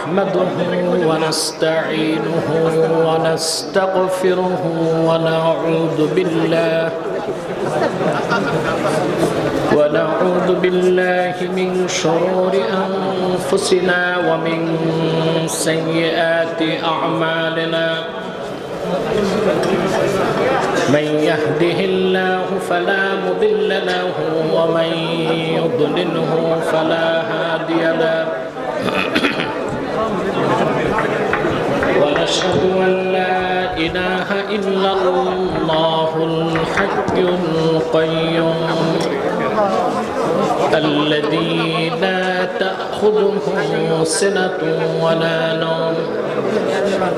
نحمده ونستعينه ونستغفره ونعوذ بالله من شرور أنفسنا ومن سيئات أعمالنا من يهده الله فلا مضل له ومن يضلله فلا هادي له ونشهد أن لا إله إلا الله الحي القيوم الذي لا تأخذه سنة ولا نوم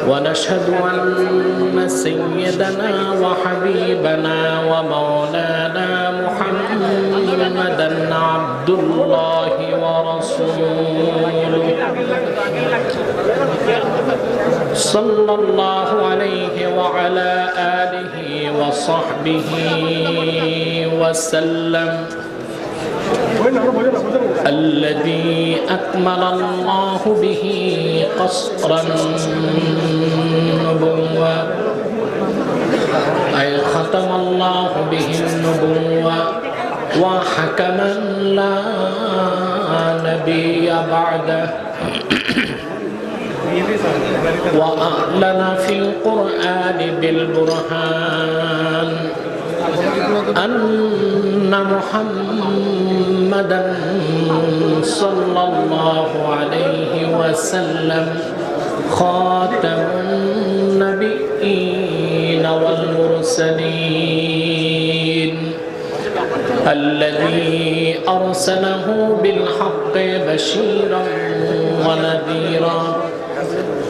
ونشهد أن سيدنا وحبيبنا ومولانا محمدا عبد الله ورسوله صلى الله عليه وعلى آله وصحبه وسلم الذي أكمل الله به قصر النبوة أي ختم الله به النبوة وحكما لا نبي بعده وأعلن في القرآن بالبرهان أن محمدا صلى الله عليه وسلم خاتم النبيين والمرسلين الذي أرسله بالحق بشيرا ونذيرا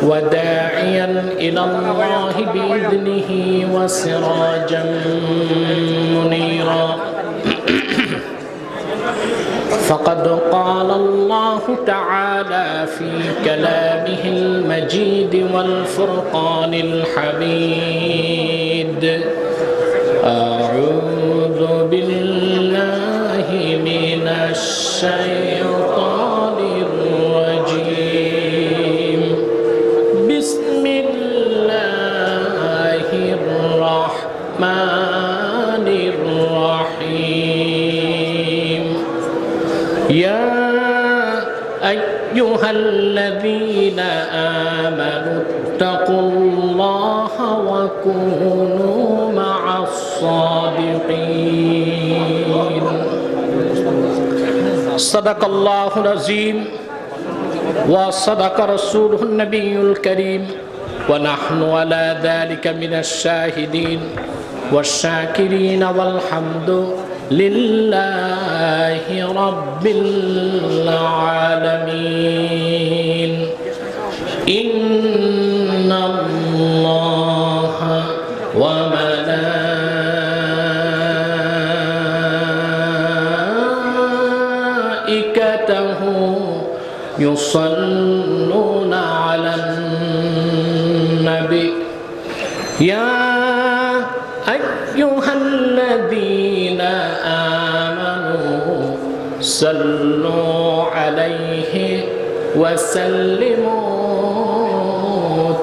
وداعيا إلى الله بإذنه وسراجا منيرا فقد قال الله تعالى في كلامه المجيد والفرقان الحميد أعوذ بالله من الشيطان الرجيم بسم الله الرحمن الرحيم يا أيها الذين آمنوا اتقوا الله وكونوا مع الصادقين صدق الله العظيم وصدق رسوله النبي الكريم ونحن على ذلك من الشاهدين والشاكرين والحمد لله رب العالمين إن الله وملائكته يصلون على النبي يا أيها الذين آمنوا صلوا عليه وسلموا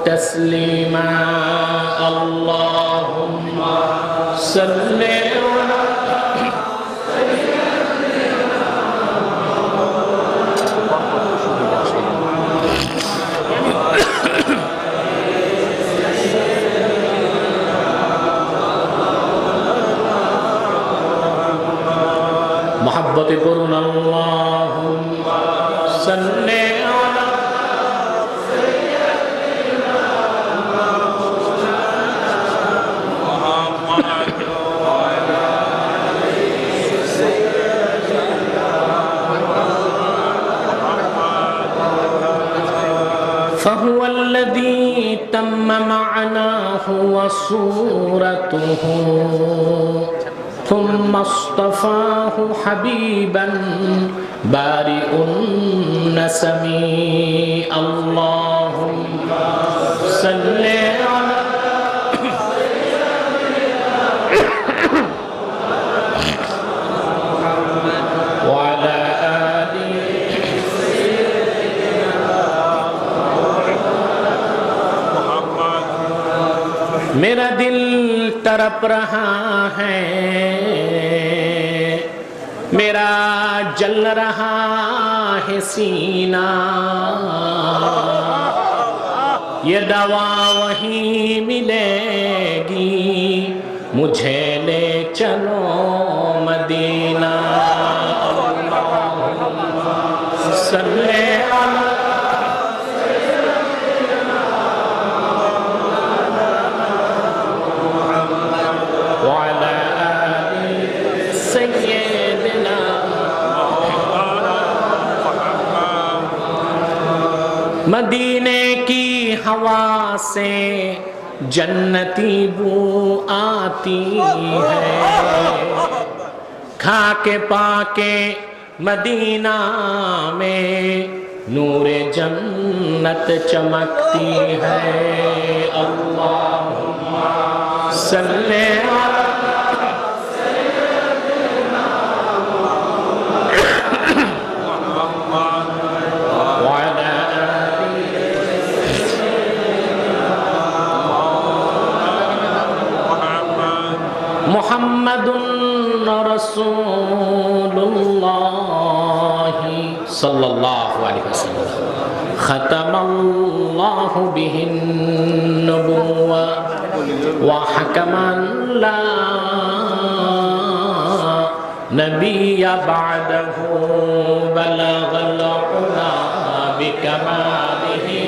تسليما اللهم صل محبت کرنا اللهم صل على سيدنا محمد وعلى آل سيدنا محمد فهو الذي تم معناه وصورته ثم اصطفاه حبيبا بارئ النسم اللهم صل على وعلى آل मेरा दिल तड़प रहा है, मेरा जल रहा है सीना, ये दवा वहीं मिलेगी, मुझे ले चलो मदीना। सल्ले अला वअला आलि सय्यिदिना। मदीने की हवा से जन्नती बू आती है, खा के पाके मदीना में नूरे जन्नत चमकती है। अल्लाहुम्मा सल्ले मुहम्मदुन रसूलुल्लाह सल्लल्लाहु अलैहि वसल्लम खतमल्लाहु बिहिन नबुव्वा व हकमन ला नबिय्य बअदहु बलगल उला बिकमालिही।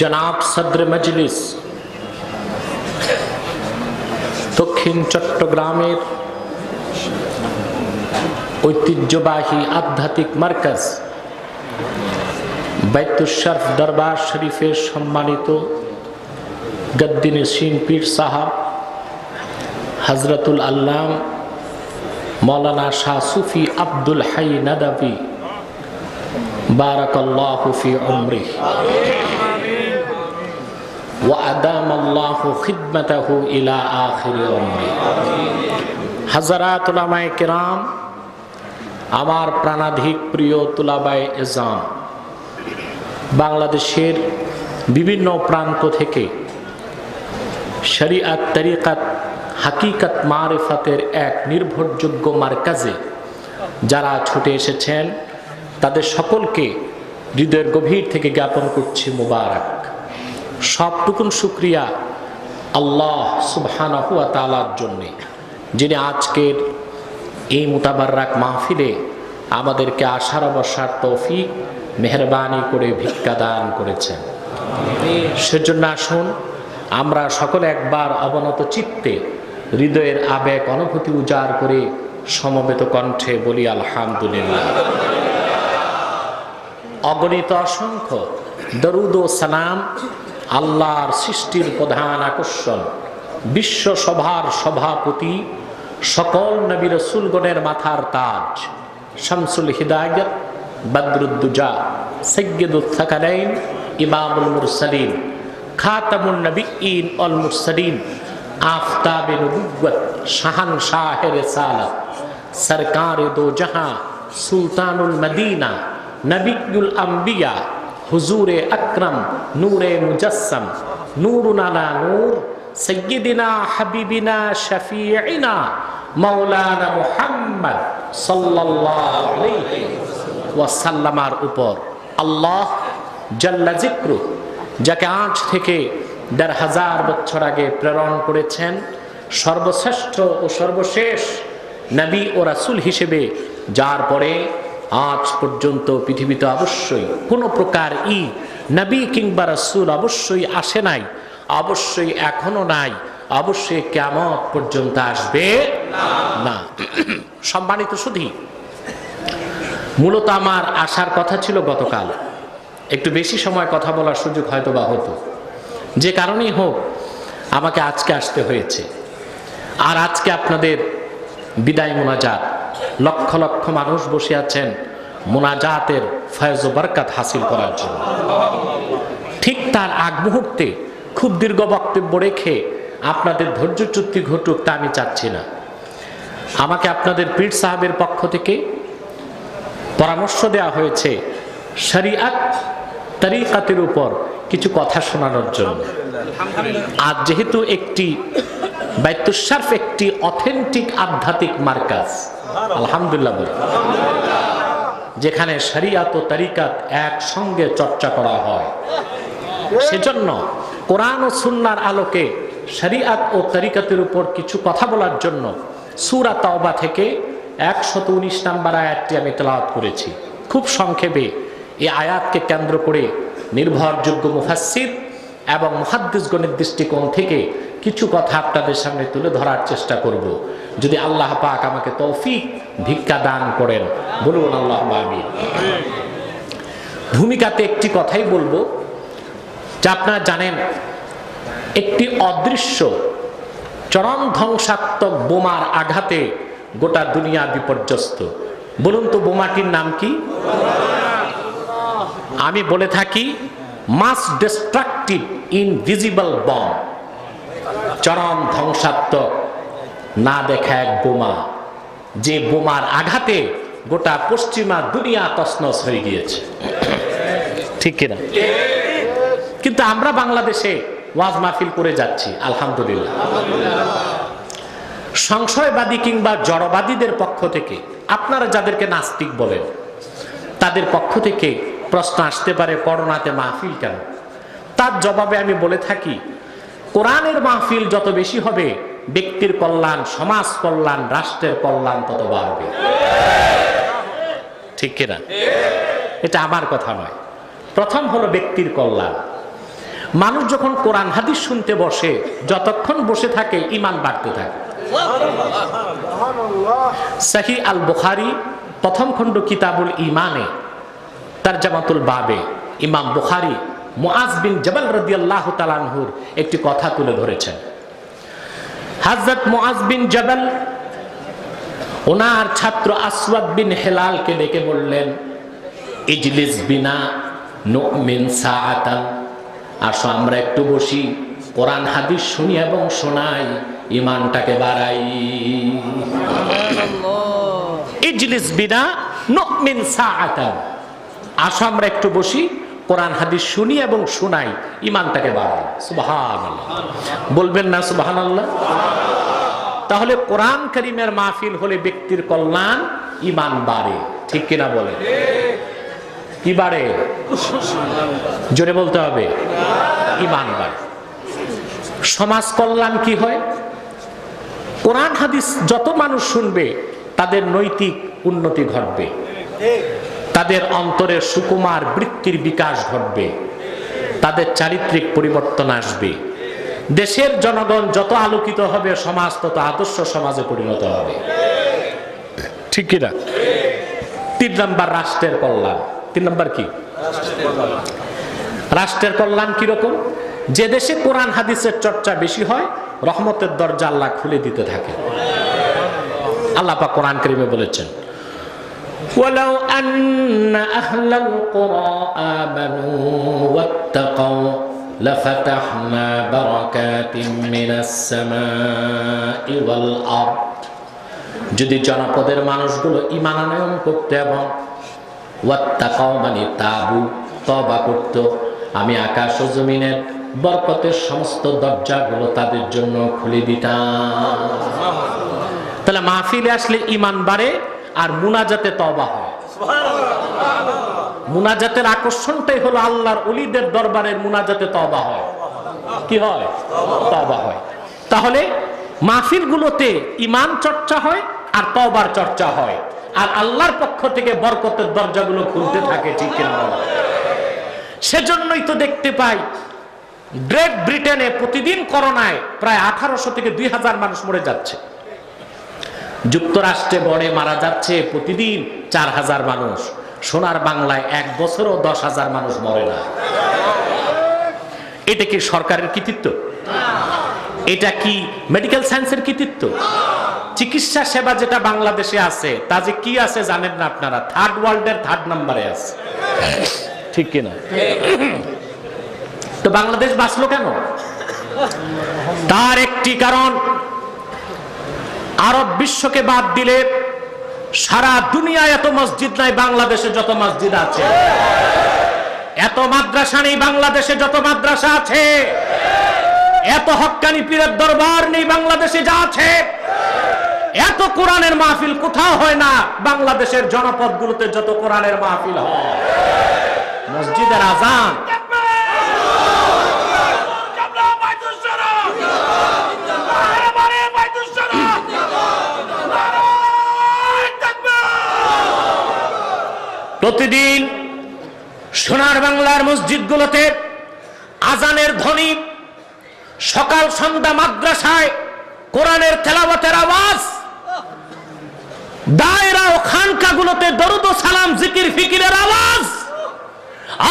জনাব সদর মজলিস দক্ষিণ চট্টগ্রামের ঐতিহ্যবাহী আধ্যাত্মিক মার্কাজ বাইতুশ শরফ দরবার শরীফের সম্মানিত গদ্দিনশীন পীর সাহাব হযরতুল আল্লাম মাওলানা শাহ সুফি আব্দুল হাই নাদাভি বারাকাল্লাহু ফি উমরিহি وأدام الله خدمته إلى آخر عمره। हज़रात उलमाए किराम, আমার প্রাণাধিক প্রিয় তুলাবায়ে এজাম, বাংলাদেশের বিভিন্ন প্রান্ত থেকে শরীয়ত তরিকত হাকিকত মারিফতের এক নির্ভরযোগ্য মার্কাজে যারা ছুটে এসেছেন তাদের সকলকে হৃদয়ের গভীর থেকে জ্ঞাপন করছি মুবারক। সবটুকুন শুকরিয়া আল্লাহ সুবহানাহু ওয়া তাআলার জন্যে, যিনি আজকের এই মুতাবাররাক মাহফিলে আমাদেরকে আসার বসার তৌফিক মেহেরবানি করে ভিক্ষা দান করেছেন। সেজন্য আসুন আমরা সকলে একবার অবনত চিত্তে হৃদয়ের আবেগ অনুভূতি উজাড় করে সমবেত কণ্ঠে বলি আলহামদুলিল্লাহ। অগণিত অসংখ্য দরুদ ও সালাম আল্লাহর সৃষ্টির প্রধান আকর্ষণ, বিশ্ব সভার সভাপতি, সকল নবী রাসূলগণের মাথার তাজ, শামসুল হিদায়াত, বদরুদ্দুজা, সাইয়্যিদুস সাকালাইন, ইমামুল মুরসালিন, খাতামুন নবিয়্যিন ওয়াল মুরসালিন, আফতাবে নবুওয়াত, শাহানশাহে রিসালাত, সরকারে দো জাহাঁ, সুলতানুল মদিনা, নবিয়ুল আম্বিয়া, হুজুরে আকরম, নূরে মুজাসসাম, নূরুন আলা নূর, সাইয়্যিদিনা হাবিবিনা শফিঈনা মাওলানা মুহাম্মদ সাল্লাল্লাহু আলাইহি ওয়াসাল্লামার উপর আল্লাহ জাল্লা যিকরু, যাকে আজ থেকে ১৫০০ বছর আগে প্রেরণ করেছেন, সর্বশ্রেষ্ঠ ও সর্বশেষ নবী ও রাসূল হিসেবে, যার পরে আজ পর্যন্ত পৃথিবীতে অবশ্যই কোনো প্রকার নবী কিংবা রাসূল অবশ্যই আসে নাই, অবশ্যই এখনো নাই, অবশ্যই কিয়ামত পর্যন্ত আসবে না। সম্মানিত সুধী, মূলত আমার আসার কথা ছিল গতকাল, একটু বেশি সময় কথা বলার সুযোগ হয়তো বা হতো, যে কারণেই হোক আমাকে আজকে আসতে হয়েছে। আর আজকে আপনাদের বিদায় মোনাজাত, লক্ষ লক্ষ মানুষ বসে আছেন মোনাজাতের ফয়েজ ও বরকত হাসিল করার জন্য। ঠিক তার আগ মুহূর্তে খুব দীর্ঘ বক্তব্য রেখে আপনাদের ধৈর্যচ্যুতি ঘটুক তা আমি চাচ্ছি না। আমাকে আপনাদের পীর সাহেবের পক্ষ থেকে পরামর্শ দেওয়া হয়েছে শরিয়াত তরিকাতের উপর কিছু কথা শোনানোর জন্য। আর যেহেতু একটি বাইতুশ শরফ একটি অথেন্টিক আধ্যাত্মিক মার্কাজ, আলহামদুলিল্লাহ বলি, যেখানে শরিয়াত ও তরিকাত একসঙ্গে চর্চা করা হয়, সেজন্য কোরআন ও সুন্নাহর আলোকে শরিয়াত ও তরিকাতের উপর কিছু কথা বলার জন্য সূরা তাওবা থেকে 119 নম্বর আয়াতটি আমি তেলাওয়াত করেছি। খুব সংক্ষেপে এই আয়াতকে কেন্দ্র করে নির্ভরযোগ্য মুফাসসির এবং মুহাদ্দিসগণের দৃষ্টিকোণ থেকে কিছু কথা আপনাদের সামনে তুলে ধরার চেষ্টা করব। যদি আল্লাহ পাক আমাকে তৌফিক ভিক্ষা দান করেন, বলুন আল্লাহুম্মা আমিন। ভূমিকাতে একটি কথাই বলবো, যা আপনারা জানেন, একটি অদৃশ্য চরম ধ্বংসাত্মক বোমার আঘাতে গোটা দুনিয়া বিপর্যস্ত। বলুন তো বোমাটির নাম কি? আমি বলে থাকি মাস ডিস্ট্রাকটিভ ইনভিজিবল বম, চরম ধ্বংসাত্মক না দেখা এক বোমা, যে বোমার আঘাতে গোটা পশ্চিমা দুনিয়া তছনছ হয়ে গিয়েছে। ঠিক কিনা? কিন্তু আমরা বাংলাদেশে ওয়াজ মাহফিল করে যাচ্ছি, আলহামদুলিল্লাহ। সংশয়বাদী কিংবা জড়বাদীদের পক্ষ থেকে, আপনারা যাদেরকে নাস্তিক বলেন, তাদের পক্ষ থেকে প্রশ্ন আসতে পারে করোনাতে মাহফিল কেন? তার জবাবে আমি বলে থাকি, কোরআনের মাহফিল যত বেশি হবে, ব্যক্তির কল্যাণ, সমাজ কল্যাণ, রাষ্ট্রের কল্যাণ তত বাড়বে। ঠিক কিনা? এটা আমার কথা নয়। প্রথম হলো ব্যক্তির কল্যাণ। মানুষ যখন কোরআন হাদিস শুনতে বসে, যতক্ষণ বসে থাকে ঈমান বাড়তে থাকে। সহিহ আল বুখারী প্রথম খণ্ড কিতাবুল ঈমানে তারজামাতুল বাবে ইমাম বুখারী মুআজ বিন জাবাল রাদিয়াল্লাহু তাআলা আনহুর একটি কথা তুলে ধরেছেন। হযরত মুআজ বিন জাবাল ওনার ছাত্র আসওয়াদ বিন হেলালকে ডেকে বললেন, ইজলিস বিনা নুমিন সাআতান, আসো আমরা একটু বসি, কোরআন হাদিস শুনি এবং শোনাই, ঈমানটাকে বাড়াই। ইজলিস বিনা নুমিন সাআতান, আসো আমরা একটু বসি, কোরআন হাদিস শুনি এবং শোনাই, ঈমানটাকে বাড়াই। সুবহানাল্লাহ বলবেন না? সুবহানাল্লাহ। তাহলে কোরআন কারীমের মাহফিল হলে ব্যক্তির কল্যাণ, ঈমান বাড়ে। ঠিক কিনা বলেন? কি বাড়ে? জোরে বলতে হবে, ঈমান বাড়ে। সমাজ কল্যাণ কি হয়? কোরআন হাদিস যত মানুষ শুনবে, তাদের নৈতিক উন্নতি ঘটবে, তাদের অন্তরের সুকুমার বৃত্তির বিকাশ ঘটবে, তাদের চারিত্রিক পরিবর্তন আসবে। দেশের জনগণ যত আলোকিত হবে, সমাজ তত আদর্শ সমাজে পরিণত হবে। ঠিক কিনা? 3 নম্বর রাষ্ট্রের কল্যাণ। 3 নম্বর কি? রাষ্ট্রের কল্যাণ কিরকম? যে দেশে কোরআন হাদিসের চর্চা বেশি হয়, রহমতের দরজা আল্লাহ খুলে দিতে থাকে। আল্লাহ পাক কোরআন কারীমে বলেছেন, ওয়ালাউ আন্না আহলাল কুরা আমানু ওয়াত্তাকাউ লাফাতাহনা বারাকাতিম মিনাস সামাই ওয়াল আরদ। যদি জনপদের মানুষগুলো ঈমান আনয়ন করত এবং ওয়াত্তাকাউ মানে তাবু, তওবা করত, আমি আকাশ ও জমিনের বরকতের সমস্ত দরজাগুলো তাদের জন্য খুলে দিতাম। তাহলে মাহফিলে আসলে ঈমান বাড়ে আর মুনাজাতে তওবা হয়। মুনাজাতের আকর্ষণটাই হলো আল্লাহর ওলিদের দরবারের মুনাজাতে তওবা হয়। কি হয়? তওবা হয়। তাহলে মাহফিলগুলোতে ঈমান চর্চা হয় আর তওবার চর্চা হয়, আর আল্লাহর পক্ষ থেকে বরকতের দরজাগুলো খুলতে থাকে। ঠিক কিনা? সেজন্যই তো দেখতে পাই গ্রেট ব্রিটেনে প্রতিদিন করোনায় প্রায় 1800 থেকে 2000 মানুষ মরে যাচ্ছে। যুক্তরাষ্ট্রে গড়ে মারা যাচ্ছে প্রতিদিন 4000 মানুষ। সোনার বাংলায় 1 বছরও 10,000 মানুষ মরে না। এটা কি সরকারের কৃতিত্ব? এটা কি মেডিকেল সায়েন্সের কৃতিত্ব? চিকিৎসা সেবা যেটা বাংলাদেশে আছে, তা যে কি আছে জানেন না আপনারা? 3rd ওয়ার্ল্ডের 3rd নম্বরে আছে। ঠিক কিনা? তো বাংলাদেশ বাঁচলো কেন? তার একটি কারণ, আরব বিশ্বকে বাদ দিলে সারা দুনিয়ায় এত মসজিদ নাই বাংলাদেশে যত মসজিদ আছে, এত মাদ্রাসা নেই বাংলাদেশে যত মাদ্রাসা আছে, এত হক্কানি পীরের দরবার নেই বাংলাদেশে যা আছে, এত কোরআনের মাহফিল কোথাও হয় না বাংলাদেশের জনপদগুলোতে যত কোরআনের মাহফিল হয়। মসজিদের আজান, প্রতিদিন সোনার বাংলার মসজিদগুলোতে আজানের ধ্বনি, সকাল সন্ধ্যা মাদ্রাসায় কোরআনের তেলাওয়াতের আওয়াজ, দায়রা ও খানকাগুলোতে দরুদ ও সালাম জিকির ফিকিরের আওয়াজ,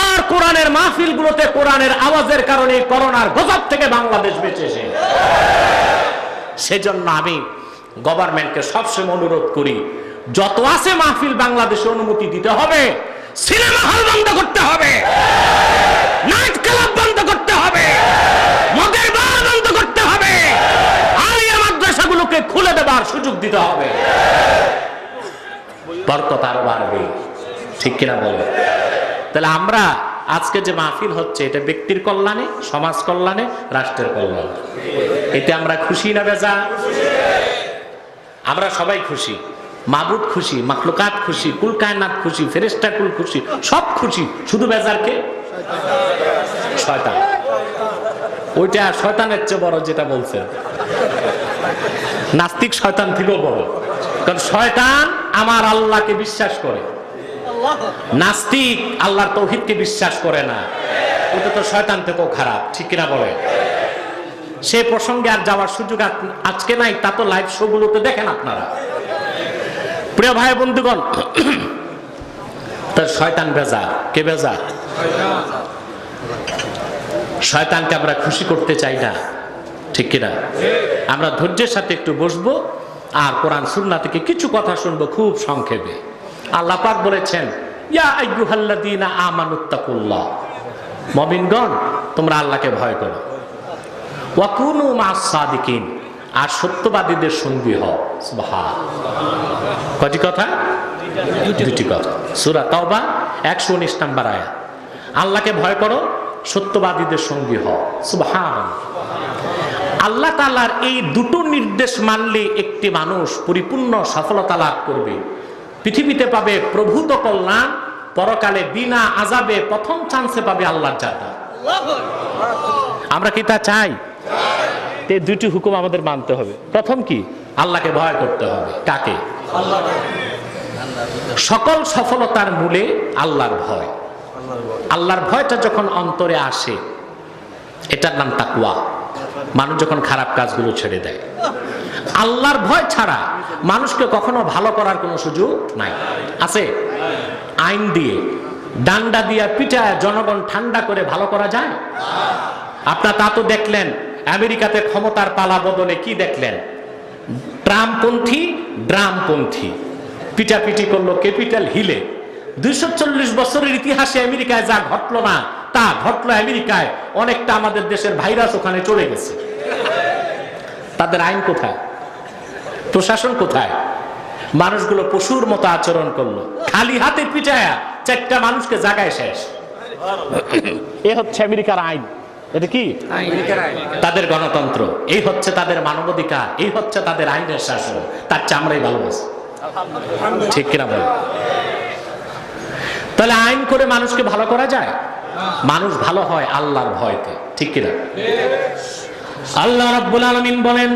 আর কোরআনের মাহফিলগুলোতে কোরআনের আওয়াজের কারণে করোনার গজব থেকে বাংলাদেশ বেঁচেছে। সেজন্য আমি গভর্নমেন্টকে সবসময় অনুরোধ করি, যত আছে মাহফিল বাংলাদেশে অনুমতি দিতে হবে, সিনেমা হল বন্ধ করতে হবে, নাইট ক্লাব বন্ধ করতে হবে, মদের বার বন্ধ করতে হবে, আলিয়া মাদ্রাসাগুলোকে খুলে দেবার সুযোগ দিতে হবে, বরকত আরো বাড়বে। ঠিক কিনা বলে? তাহলে আমরা আজকে যে মাহফিল হচ্ছে এটা ব্যক্তির কল্যাণে, সমাজ কল্যাণে, রাষ্ট্রের কল্যাণে, এতে আমরা খুশি না বেজা? আমরা সবাই খুশি, মাবুদ খুশি, মাখলুকাত খুশি, কুল কায়নাত খুশি, ফেরেশতা কুল খুশি, সব খুশি, শুধু বেজার কে? শয়তান। ওইটা শয়তানের চেয়ে বড় যেটা বলছেন, নাস্তিক শয়তান থেকেও বড়, কারণ শয়তান আমার আল্লাহকে বিশ্বাস করে, নাস্তিক আল্লাহর তৌহিদকে বিশ্বাস করে না, ওটা তো শয়তান থেকেও খারাপ। ঠিক কিনা বলে? সে প্রসঙ্গে আর যাওয়ার সুযোগ আজকে নাই, তা তো লাইভ শো গুলোতে দেখেন আপনারা। প্রিয় ভাই বন্ধুগণ, তার শয়তান বেজা, কে বেজা? শয়তানকে আমরা খুশি করতে চাই না, ঠিক কিনা? আমরা ধৈর্যের সাথে একটু বসবো আর কোরআন সুন্নাহ থেকে কিছু কথা শুনবো খুব সংক্ষেপে। আল্লাহ পাক বলেছেন, ইয়া আইয়ুহাল্লাযীনা আমানুত্তাকুল্লাহ, মুমিনগণ তোমরা আল্লাহকে ভয় করো, ওয়া কুনু মা'আস সাদিকিন, আর সত্যবাদীদের সঙ্গী হও। সুবহানাল্লাহ। কয়টি কথা? দুটি কথা। সূরা তাওবা 119 নম্বর আয়াত। আল্লাহকে ভয় করো, সত্যবাদীদের সঙ্গী হও। সুবহানাল্লাহ। আল্লাহ তাআলার এই দুটো নির্দেশ মানলে একটি মানুষ পরিপূর্ণ সফলতা লাভ করবে, পৃথিবীতে পাবে প্রভূত কল্যাণ, পরকালে বিনা আযাবে প্রথম চান্সে পাবে আল্লাহর জান্নাত। আমরা কি তা চাই? এই দুটি হুকুম আমাদের মানতে হবে। প্রথম কি? আল্লাহকে ভয় করতে হবে। কাকে? সকল সফলতার মূলে আল্লাহর ভয়। আল্লাহর ভয়টা যখন অন্তরে আসে, এটার নাম তাকওয়া। মানুষ যখন খারাপ কাজগুলো ছেড়ে দেয়, আল্লাহর ভয় ছাড়া মানুষকে কখনো ভালো করার কোনো সুযোগ নাই। আছে? আইন দিয়ে, ডান্ডা দিয়ে পিটায় জনগণ ঠান্ডা করে ভালো করা যায়? আপনার তা তো দেখলেন আমেরিকাতে ক্ষমতার পালা বদলে কি দেখলেন? ট্রাম্পপন্থী, ড্রামপন্থী পিটাপিটি করলো ক্যাপিটাল হিলে। 240 বছরের ইতিহাসে আমেরিকায় যা ঘটলো না তা ঘটলো আমেরিকায়। অনেকটা আমাদের দেশের ভাইরাস ওখানে চলে গেছে। তাদের আইন কোথায়? প্রশাসন কোথায়? মানুষগুলো পশুর মতো আচরণ করলো, খালি হাতে পিটায়া 4টা মানুষকে জাগায় শেষ। এ হচ্ছে আমেরিকার আইন। এটা কি? তাদের গণতন্ত্র। এই হচ্ছে তাদের মানবাধিকার। এই হচ্ছে তাদের আইনের শাসন। তার চামড়াই ভালোবাসে। ঠিক কিনা বল? তাহলে আইন করে মানুষকে ভালো করা যায়? মানুষ ভালো হয় আল্লাহর ভয়তে। ঠিক কিনা? আল্লাহ রাব্বুল আলামিন বলেন,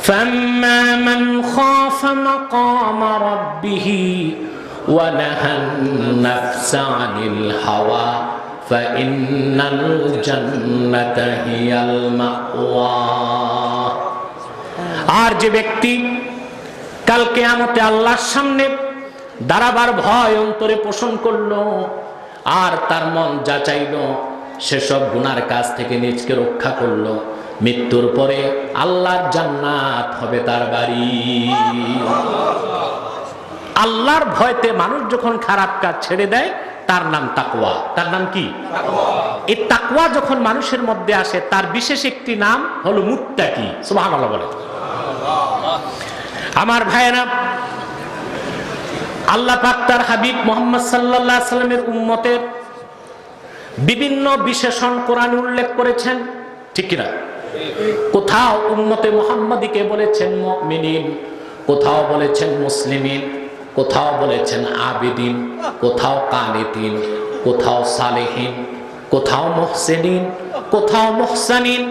ফাম্মা মান খাফা মাকামা রাব্বিহি ওয়া নাহান নাফসা আনিল হাওয়া ফাইন্নাল জান্নাতা হিয়াল মাওয়া। আর যে ব্যক্তি কাল কিয়ামতে আল্লাহর সামনে দাঁড়াবার ভয় অন্তরে পোষণ করলো আর তার মন যা চাইলো সেসব গুনার কাজ থেকে নিজকে রক্ষা করলো, মৃত্যুর পরে আল্লাহর জান্নাত হবে তার বাড়ি। আল্লাহর ভয়তে মানুষ যখন খারাপ কাজ ছেড়ে দেয় তার নাম তাকওয়া। তার নাম কি? এই তাকওয়া যখন মানুষের মধ্যে আসে তার বিশেষ একটি নাম হলো মুত্তাকি। সুবহানাল্লাহ বলে। আমার ভাইয়েরা, আল্লাহ পাক তার হাবিব মুহাম্মদ সাল্লাল্লাহু আলাইহি সাল্লামের উম্মতের বিভিন্ন বিশেষণ কোরআনে উল্লেখ করেছেন, ঠিক কি না? কোথাও উম্মতে মুহাম্মাদীকে বলেছেন মুমিনিন, কোথাও বলেছেন মুসলিমিন, কোথাও বলেছেন আবিদিন, কোথাও কানিতিন, কোথাও সালেহিন, কোথাও মুহসিনিন, কোথাও মুহসানিন।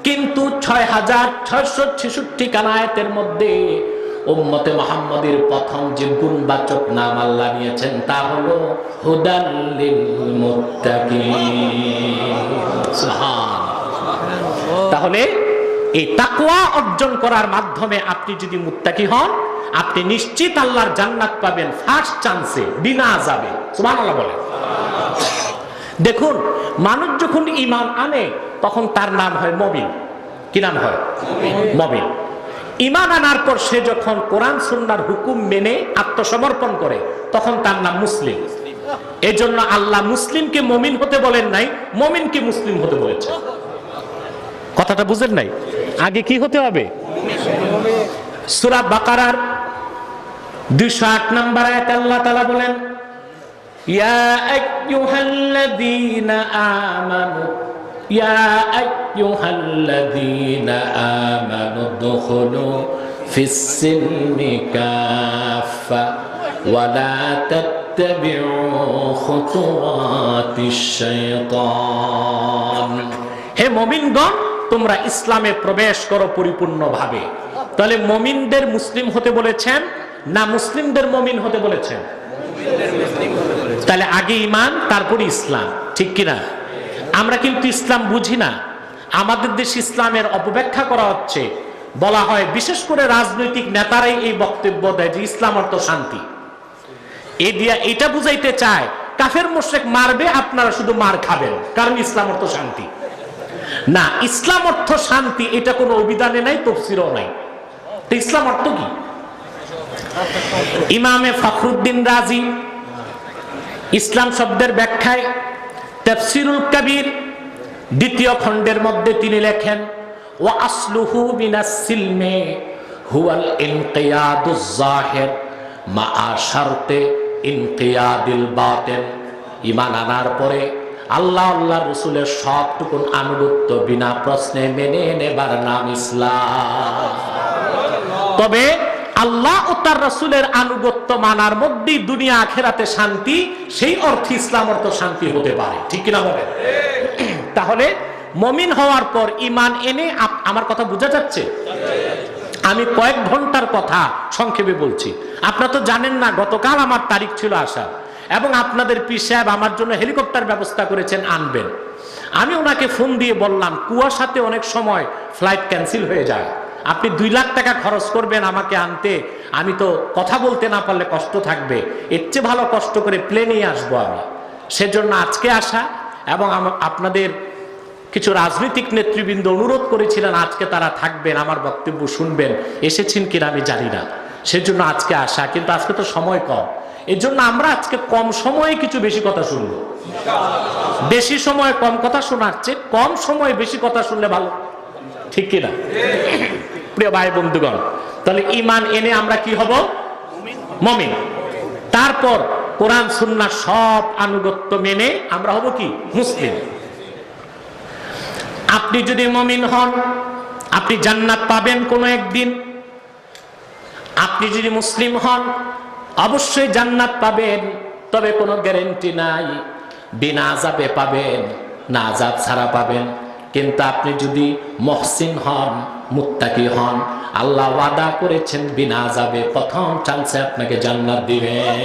কিন্তু 6666 আয়াতের মধ্যে উম্মতে মুহাম্মাদীর প্রথম যে গুণবাচক নাম আল্লাহ নিয়েছেন তা হলো হুদাল লিল মুত্তাকিন। সুবহানাল্লাহ। তাহলে এই তাকওয়া অর্জন করার মাধ্যমে আপনি যদি মুত্তাকি হন, আপনি নিশ্চিত আল্লাহর জান্নাত পাবেন ফার্স্ট চান্সে, বিনা আযাবে। সুবহানাল্লাহ বলেন। দেখুন, মানুষ যখন ঈমান আনে তখন তার নাম হয় মুমিন। কি নাম হয়? মুমিন। ঈমান আনার পর সে যখন কোরআন সুন্নাহর হুকুম মেনে আত্মসমর্পণ করে তখন তার নাম মুসলিম। এজন্য আল্লাহ মুসলিমকে মুমিন হতে বলেন নাই, মুমিনকে মুসলিম হতে বলেছেন। কথাটা বুঝেন নাই? আগে কি হতে হবে? সূরা বাকারার 208 নম্বর আয়াতে আল্লাহ তাআলা বলেন, ইয়া আইয়ুহাল্লাযীনা আমানু ইয়া আইয়ুহাল্লাযীনা আমানু দুখুলু ফিস সিলমি কাফা ওয়া লা তাত্তাবিউ খুতুওয়াতিশ শাইতান। হে মুমিনগণ, তোমরা ইসলামে প্রবেশ করো পরিপূর্ণভাবে। তাহলে মুমিনদের মুসলিম হতে বলেছেন না মুসলিমদের মুমিন হতে বলেছেন? তাহলে আগে ঈমান তারপরে ইসলাম, ঠিক কিনা? আমরা কিন্তু ইসলাম বুঝি না। আমাদের দেশে ইসলামের অপব্যাখ্যা করা হচ্ছে। বলা হয়, বিশেষ করে রাজনৈতিক নেতারাই এই বক্তব্য দেয় যে ইসলাম অর্থ শান্তি। এই দিয়া এটা বুঝাইতে চায় কাফের মুশরিক মারবে, আপনারা শুধু মার খাবেন, কারণ ইসলাম অর্থ শান্তি। না, ইসলাম অর্থ শান্তি এটা কোনো অভিধানে নাই, তাফসীরেও নাই। তো ইসলাম অর্থ কি? ইমামে ফখরুদ্দিন রাজি ইসলাম শব্দের ব্যাখ্যায় তাফসীরুল কবির 2য় খণ্ডের মধ্যে তিনি লেখেন, ওয়া আসলুহু মিনাস সিলমি হুয়াল ইনকিয়াদুজ যাহির মা শারতে ইনকিয়াদিল বাতিন। ঈমান আনার পরে আল্লাহ আল্লাহর রাসূলের সবটুকুন আনুগত্য বিনা প্রশ্নে মেনে নেবার নাম ইসলাম। তবে আল্লাহ ও তার রাসূলের আনুগত্য মানার মধ্যেই দুনিয়া আখিরাতে শান্তি, সেই অর্থে ইসলাম অর্থ শান্তি হতে পারে, ঠিক কিনা বলেন? তাহলে মুমিন হওয়ার পর ঈমান এনে, আমার কথা বোঝা যাচ্ছে? আমি কয়েক ঘন্টার কথা সংক্ষেপে বলছি। আপনারা তো জানেন না, গতকাল আমার তারিখ ছিল আসা, এবং আপনাদের পীর সাহেব আমার জন্য হেলিকপ্টার ব্যবস্থা করেছেন আনবেন। আমি ওনাকে ফোন দিয়ে বললাম, কুয়াশাতে অনেক সময় ফ্লাইট ক্যান্সেল হয়ে যায়, আপনি 2 লাখ টাকা খরচ করবেন আমাকে আনতে, আমি তো কথা বলতে না পারলে কষ্ট থাকবে, এর চেয়ে ভালো কষ্ট করে প্লেনেই আসবো আমি। সেজন্য আজকে আসা, এবং আপনাদের কিছু রাজনৈতিক নেতৃবৃন্দ অনুরোধ করেছিলেন আজকে তারা থাকবেন, আমার বক্তব্য শুনবেন, এসেছেন কিনা আমি জানি না, সেজন্য আজকে আসা। কিন্তু আজকে তো সময় কম, এর জন্য আমরা আজকে কম সময়ে কিছু বেশি কথা শুনবো। বেশি সময় কম কথা শোনার চেয়ে কম সময়ে বেশি কথা শুনলে ভালো, ঠিক কিনা? প্রিয় ভাই বন্ধুগণ, তাহলে ঈমান এনে আমরা কি হব? মুমিন। তারপর কোরআন সুন্নাহ সব আনুগত্য মেনে আমরা হব কি? মুসলিম। আপনি যদি মুমিন হন, আপনি জান্নাত পাবেন কোনো একদিন। আপনি যদি মুসলিম হন, অবশ্যই জান্নাত পাবেন, তবে কোনো গ্যারান্টি নাই বিনা আযাবে পাবেন না আযাব ছাড়া পাবেন। কিন্তু আপনি যদি মুহসিন হন, মুত্তাকি হন, আল্লাহ ওয়াদা করেছেন বিনা আযাবে প্রথম চান্সে আপনাকে জান্নাত দিবেন।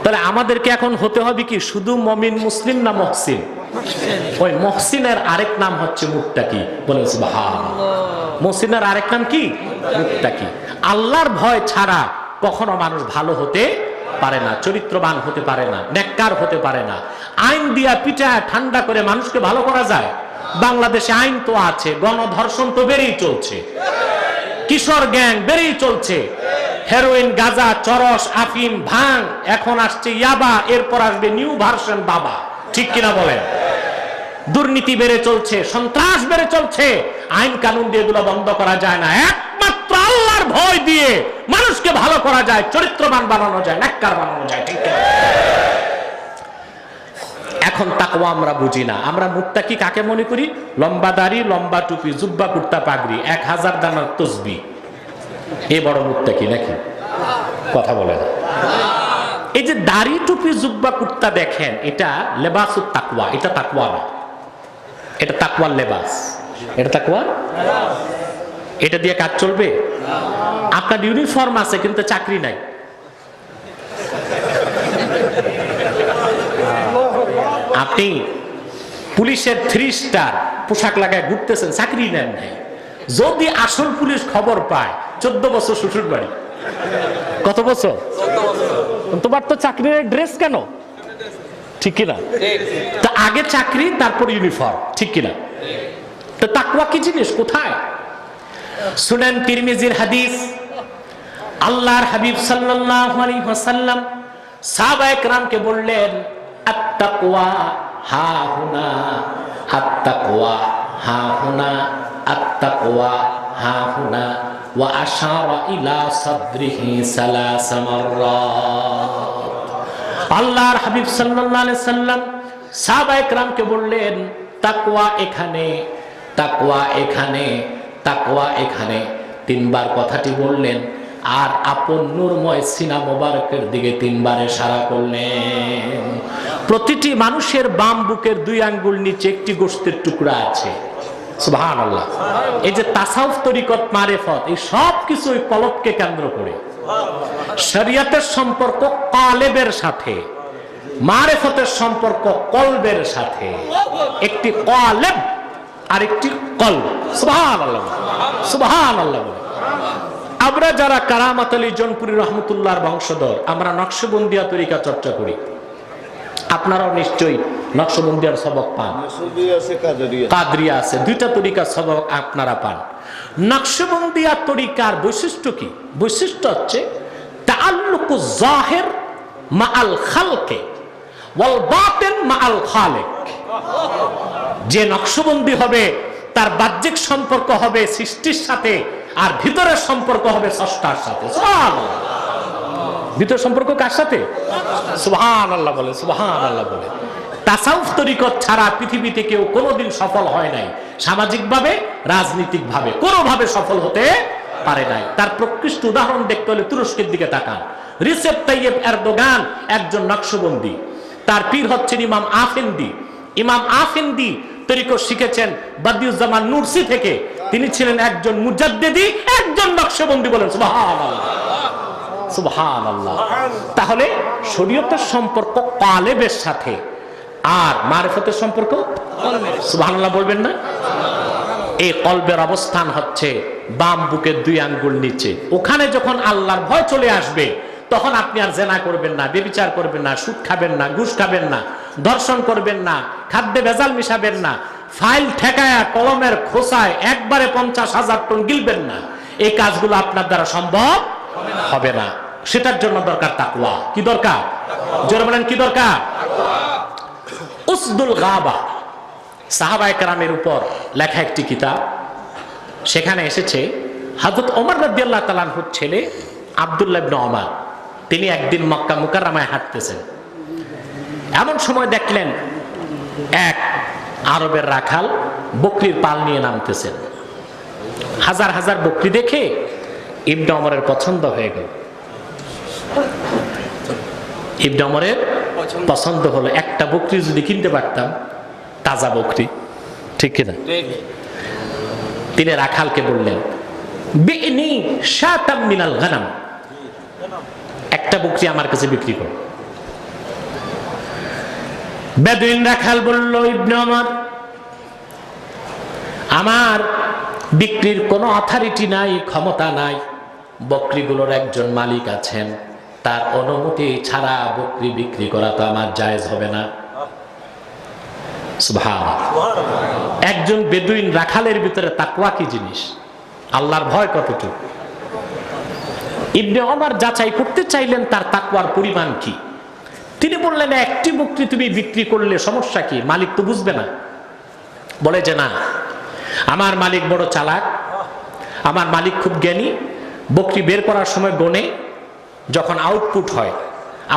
তাহলে আমাদেরকে এখন হতে হবে কি? শুধু মুমিন মুসলিম না মুহসিন? ওই মুহসিনের আরেক নাম হচ্ছে মুত্তাকি। বলেন সুবহানাল্লাহ। মুহসিনের আরেক নাম কি? মুত্তাকি। আল্লাহর ভয় ছাড়া কখনো মানুষ ভালো হতে পারে না, চরিত্রবান হতে পারে না, নেককার হতে পারে না। আইন দিয়া পিটায় ঠান্ডা করে মানুষকে ভালো করা যায়? বাংলাদেশে আইন তো আছে, গণধর্ষণ তো বেড়েই চলছে, কিশোর গ্যাং বেড়েই চলছে, হেরোইন, গাঁজা, চরস, আফিম, ভাং, এখন আসছে ইয়াবা, এরপর আসবে নিউ ভার্সন বাবা, ঠিক কিনা বলেন? দুর্নীতি বেড়ে চলছে, সন্ত্রাস বেড়ে চলছে, আইন কানুন দিয়ে এগুলো বন্ধ করা যায় না। একমাত্র আল্লাহর ভয় দিয়ে মানুষকে ভালো করা যায়, চরিত্রবান বানানো যায়, নেককার বানানো যায়, ঠিক কিনা? এখন তাকওয়া আমরা বুঝি না। আমরা মুত্তাকি কাকে মনে করি? লম্বা দাড়ি, লম্বা টুপি, জুব্বা কুর্তা পাগড়ি, 1000 দানার তসবিহ, এ বড় মুত্তাকি নাকি? কথা বলেন। এই যে দাড়ি, টুপি, জুব্বা কুর্তা দেখেন, এটা লেবাসুত তাকওয়া, এটা তাকওয়া না, এটা তাকওয়ার লেবাস, এটা তাকওয়া। এটা দিয়ে কাজ চলবে? আপনার ইউনিফর্ম আছে কিন্তু চাকরি নাই। আপনি পুলিশের 3 স্টার পোশাক লাগায় ঘুরতেছেন, চাকরি নেন নাই। যদি আসল পুলিশ খবর পায় 14 বছর শ্বশুর বাড়ি। কত বছর? তোমার তো চাকরির ড্রেস কেন? ঠিক কিনা? তা আগে চাকরি, তারপর ইউনিফর্ম, ঠিক কিনা? তো তাকওয়া কি জিনিস? কোথায়? সুনান তিরমিজির হাদিস, আল্লাহর হাবিব সাল্লাল্লাহু আলাইহি ওয়াসাল্লাম সাহাবায়ে কেরামকে বললেন, আত-তাকওয়া হা হুনা, আত-তাকওয়া হা হুনা, আত-তাকওয়া হা হুনা, ওয়া আশারা ইলা সাদরিহি সালাসা মাররাত। আল্লাহর হাবিব সাল্লাল্লাহু আলাইহি সাল্লাম সাহাবায়ে কেরামকে বললেন, তাকওয়া এখানে, তাকওয়া এখানে, তাকওয়া এখানে, 3 বার কথাটি বললেন। আর আপন নূরময় সিনা মোবারকের দিকে 3 বার ইশারা করলেন। প্রতিটি মানুষের বাম বুকের 2 আঙ্গুল নিচে একটি গোশতের টুকরা আছে। সুবহানাল্লাহ। এই যে তাসাউফ, তরিকত, মারিফত, এই সব কিছু ওই কলবকে কেন্দ্র করে। শরীয়তের সম্পর্ক কালেবের সাথে, মারিফতের সম্পর্ক কলবের সাথে। একটি কালেব আর একটি কলব। সুবহানাল্লাহ, সুবহানাল্লাহ। আমরা যারা কারামাত আলী জনপুরি রহমতুল্লাহর বংশধর, আমরা নকশবন্দিয়া তরিকা চর্চা করি। আপনারাও নিশ্চয়ই নকশবন্দিয়ার সবক পান, কাদরিয়া আছে, 2টা তরিকার সবক আপনারা পান। নকশবন্দিয়া তরিকার বৈশিষ্ট্য কি? বৈশিষ্ট্য হচ্ছে তাআল্লুকুজ জাহির মাআল খালকে ওয়াল বাতিন মাআল খালিক। যে নকশবন্দি হবে তার বাহ্যিক সম্পর্ক হবে সৃষ্টির সাথে, আর ভিতরের সম্পর্ক হবে স্রষ্টার সাথে। সুবহানাল্লাহ। ভিতরের সম্পর্ক কার সাথে? সুবহানাল্লাহ বলে, সুবহানাল্লাহ বলে। তাসাউফ তরিকত ছাড়া পৃথিবীতে কেউ কোনোদিন সফল হয় নাই, সামাজিকভাবে, রাজনীতিকভাবে কোনোভাবে সফল হতে পারে নাই। তার প্রকৃষ্ট উদাহরণ দেখতে হলে তুরস্কের দিকে তাকান। রিসেপ তাইয়েব এরদোগান একজন নকশবন্দি, তার পীর হচ্ছেন ইমাম আফেন্দি। ইমাম আফেন্দি তরিকত শিখেছেন বাদিউজ্জামান নুরসি থেকে। তিনি ছিলেন একজন মুজাদ্দিদি, একজন নকশবন্দি। বলেন সুবহানাল্লাহ, সুবহানাল্লাহ। তাহলে শরীয়তের সম্পর্ক কালেবের সাথে, আর মারিফতের সম্পর্ক সুবহানাল্লাহ বলবেন না? এই কলবের অবস্থান হচ্ছে বাম বুকের 2 আঙ্গুল নিচে। ওখানে যখন আল্লাহর ভয় চলে আসবে, তখন আপনি আর জেনা করবেন না, ব্যভিচার করবেন না, সুদ খাবেন না, ঘুষ খাবেন না, ধর্ষণ করবেন না, খাদ্যে ভেজাল মিশাবেন না, ফাইল ঠেকায়া কলমের খোসায় একবারে 50,000 টন গিলবেন না। এই কাজগুলো আপনার দ্বারা সম্ভব হবে না। সেটার জন্য দরকার তাকওয়া। কি দরকার? জোরে বলেন, কি দরকার? উসদুল গাবা, সাহাবায়ে কেরামের উপর লেখা একটি কিতাব। সেখানে এসেছে হযরত ওমর রাদিয়াল্লাহু তাআলা আনহুর ছেলে আব্দুল্লাহ ইবনে ওমর, তিনি একদিন মক্কা মুকাররমায় হাঁটতেছেন। এমন সময় দেখলেন এক আরবের রাখাল বকরির পাল নিয়ে নামতেছেন। হাজার হাজার বকরি দেখে ইবনে ওমরের পছন্দ হয়ে গেল। ইবনে ওমরের পছন্দ হলো, একটা বকরি যদি কিনতে পারতাম, তাজা বকরি, ঠিক কিনা? তিনি রাখালকে বললেন, বিনি শাতাম মিনাল গানাম, একটা বকরি আমার কাছে বিক্রি করো। বেদুইন রাখাল বলল, ইবনে ওমর, আমার বিক্রির কোনো অথরিটি নাই, ক্ষমতা নাই। বকরিগুলোর একজন মালিক আছেন, তার অনুমতি ছাড়া বকরি বিক্রি করা তো আমার জায়েজ হবে না। সুবহানাল্লাহ। একজন বেদুইন রাখালের ভিতরে তাকওয়া কি জিনিস, আল্লাহর ভয় কতটুকু, ইবনে ওমর যাচাই করতে চাইলেন তার তাকওয়ার পরিমাণ কি। তিনি বললেন, একটি বকরি তুমি বিক্রি করলে সমস্যা কি, মালিক তো বুঝবে না। বলে যে না, আমার মালিক বড় চালাক, আমার মালিক খুব জ্ঞানী, বকরি বের করার সময় গনে, যখন আউটপুট হয়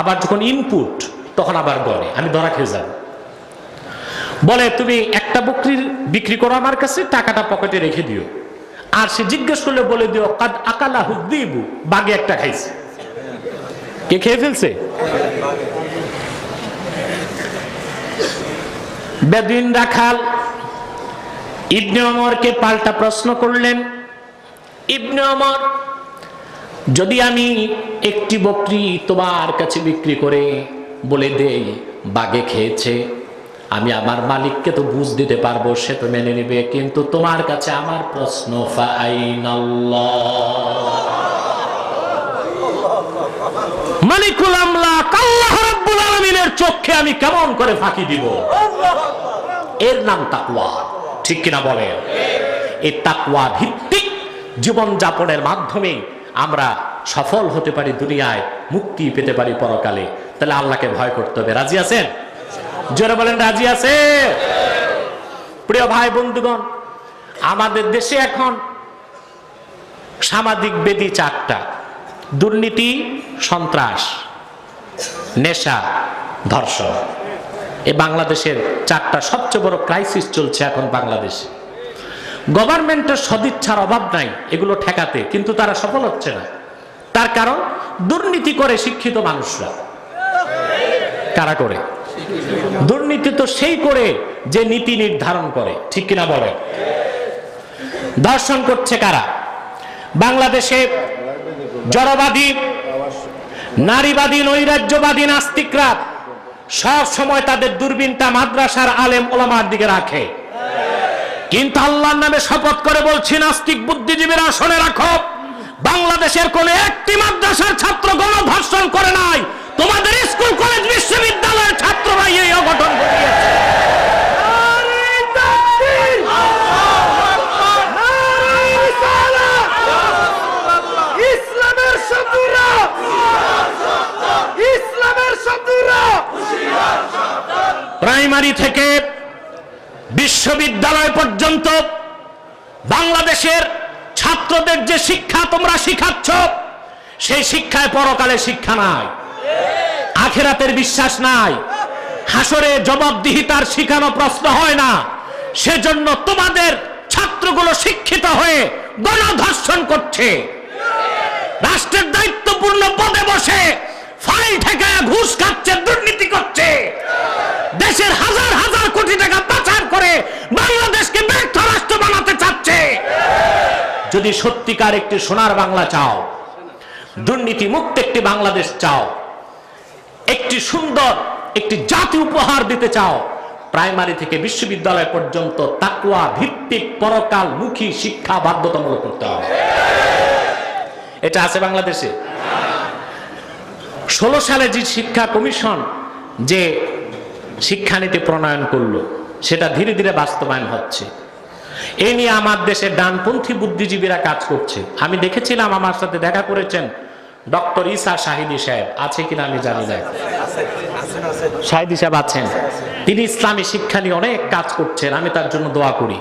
আবার যখন ইনপুট তখন আবার গনে, আমি ধরা খেয়ে যাব। বলে তুমি একটা বকরি বিক্রি করো আমার কাছে, টাকাটা পকেটে রেখে দিও, আর সে জিজ্ঞেস করলে বলে দিও কাদ আকালাহু যিবু, বাঘে একটা খাইছে। কে খেয়ে ফেলছে? বেদুইন রাখাল ইবনে ওমরকে পাল্টা প্রশ্ন করলেন, ইবনে ওমর, যদি আমি একটি বকরি তোমার কাছে বিক্রি করে বলে দেই বাঘে খেয়েছে, আমি আমার মালিককে তো বুঝ দিতে পারবো, সে তো মেনে নেবে, কিন্তু তোমার কাছে আমার প্রশ্ন, মালিকুল আমলাক আল্লাহ রাব্বুল আলামিনের চোখে আমি কেমন করে ফাঁকি দিব? এর নাম তাকওয়া, ঠিক কিনা বলেন? এই তাকওয়া ভিত্তিক জীবন যাপনের মাধ্যমে আমরা সফল হতে পারি দুনিয়ায়, মুক্তি পেতে পারি পরকালে। তাহলে আল্লাহকে ভয় করতে হবে। রাজি আছেন? জোরে বলেন রাজি আছে? প্রিয় ভাই বন্ধুগণ, আমাদের দেশে এখন সামাজিক বেদি চারটা: দুর্নীতি, সন্ত্রাস, নেশা, ধর্ষণ। এই বাংলাদেশের চারটা সবচেয়ে বড় ক্রাইসিস চলছে এখন বাংলাদেশে। গভর্নমেন্টের সদিচ্ছার অভাব নাই এগুলো ঠেকাতে, কিন্তু তারা সফল হচ্ছে না। তার কারণ, দুর্নীতি করে শিক্ষিত মানুষরা। কারা করে দুর্নীতি? তো সেই করে যে নীতি নির্ধারণ করে, ঠিক কিনা বলে? ধর্ষণ করছে কারা? বাংলাদেশে জড়বাদী, নারীবাদী, নৈরাজ্যবাদী নাস্তিকরা সব সময় তাদের দূরবীনটা মাদ্রাসার আলেম ওলামার দিকে রাখে। কিন্তু আল্লাহর নামে শপথ করে বলছি, নাস্তিক বুদ্ধিজীবীরা শুনে রাখো, বাংলাদেশের কোন একটি মাদ্রাসার ছাত্র গণধর্ষণ করে নাই। তোমাদের স্কুল, কলেজ, বিশ্ববিদ্যালয়ের ছাত্ররা এই অঘটন ঘটিয়েছে। প্রাইমারি থেকে বিশ্ববিদ্যালয় পর্যন্ত বাংলাদেশের ছাত্রদের যে শিক্ষা তোমরা শিখাচ্ছ, সেই শিক্ষায় পরকালে শিক্ষা নাই, আখিরাতের বিশ্বাস নাই, হাসরে জবাবদিহিতার শিখানো প্রশ্ন হয় না। সেজন্য তোমাদের ছাত্রগুলো শিক্ষিত হয়ে গণধর্ষণ করছে, রাষ্ট্রের দায়িত্বপূর্ণ পদে বসে ফাইল ঠেকায় ঘুষ খাচ্ছে, দুর্নীতি করছে, দেশের হাজার হাজার কোটি টাকা পাচার করে বাংলাদেশকে ব্যর্থ রাষ্ট্র বানাতে চাচ্ছে। যদি সত্যিকার একটি সোনার বাংলা চাও, দুর্নীতি মুক্ত একটি বাংলাদেশ চাও, একটি সুন্দর একটি জাতি উপহার দিতে চাও, প্রাইমারি থেকে বিশ্ববিদ্যালয় পর্যন্ত তাকওয়া ভিত্তিক পরকাল মুখী শিক্ষা বাধ্যতামূলক করতে হবে। এটা আছে বাংলাদেশে। 16 সালে যে শিক্ষা কমিশন যে শিক্ষানীতি প্রণয়ন করলো, সেটা ধীরে ধীরে বাস্তবায়ন হচ্ছে। এ নিয়ে আমার দেশের ডানপন্থী বুদ্ধিজীবীরা কাজ করছে। আমি দেখেছিলাম, আমার সাথে দেখা করেছেন ডক্টর ঈসা শাহিদি সাহেব, আছে কিনা আমি জানি না। শাহিদি সাহেব আছেন, তিনি ইসলামী শিক্ষা নিয়ে অনেক কাজ করছেন। আমি তার জন্য দোয়া করি।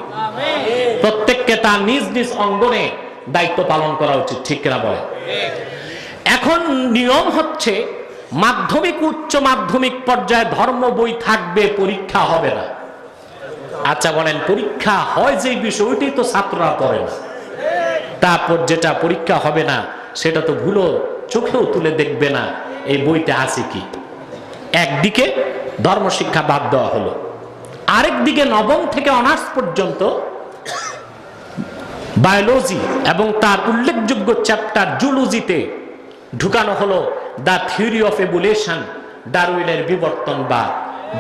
প্রত্যেককে তার নিজ নিজ অঙ্গনে দায়িত্ব পালন করা উচিত, ঠিক কিনা বলে? এখন নিয়ম হচ্ছে, মাধ্যমিক উচ্চ মাধ্যমিক পর্যায়ে ধর্ম বই থাকবে, পরীক্ষা হবে না। আচ্ছা বলেন, পরীক্ষা হয় যে বিষয়, ওইটাই তো ছাত্ররা পড়ে না। তারপর যেটা পরীক্ষা হবে না, সেটা তো ভুলো চোখেও তুলে দেখবে না এই বইতে আছে কি। একদিকে ধর্মশিক্ষা বাদ দেওয়া হলো, আরেকদিকে নবম থেকে অনার্স পর্যন্ত বায়োলজি এবং তার উল্লেখযোগ্য চ্যাপ্টার জুলজিতে ঢুকানো হলো দ্য থিওরি অফ এভলিউশন, ডারউইনের বিবর্তনবাদ,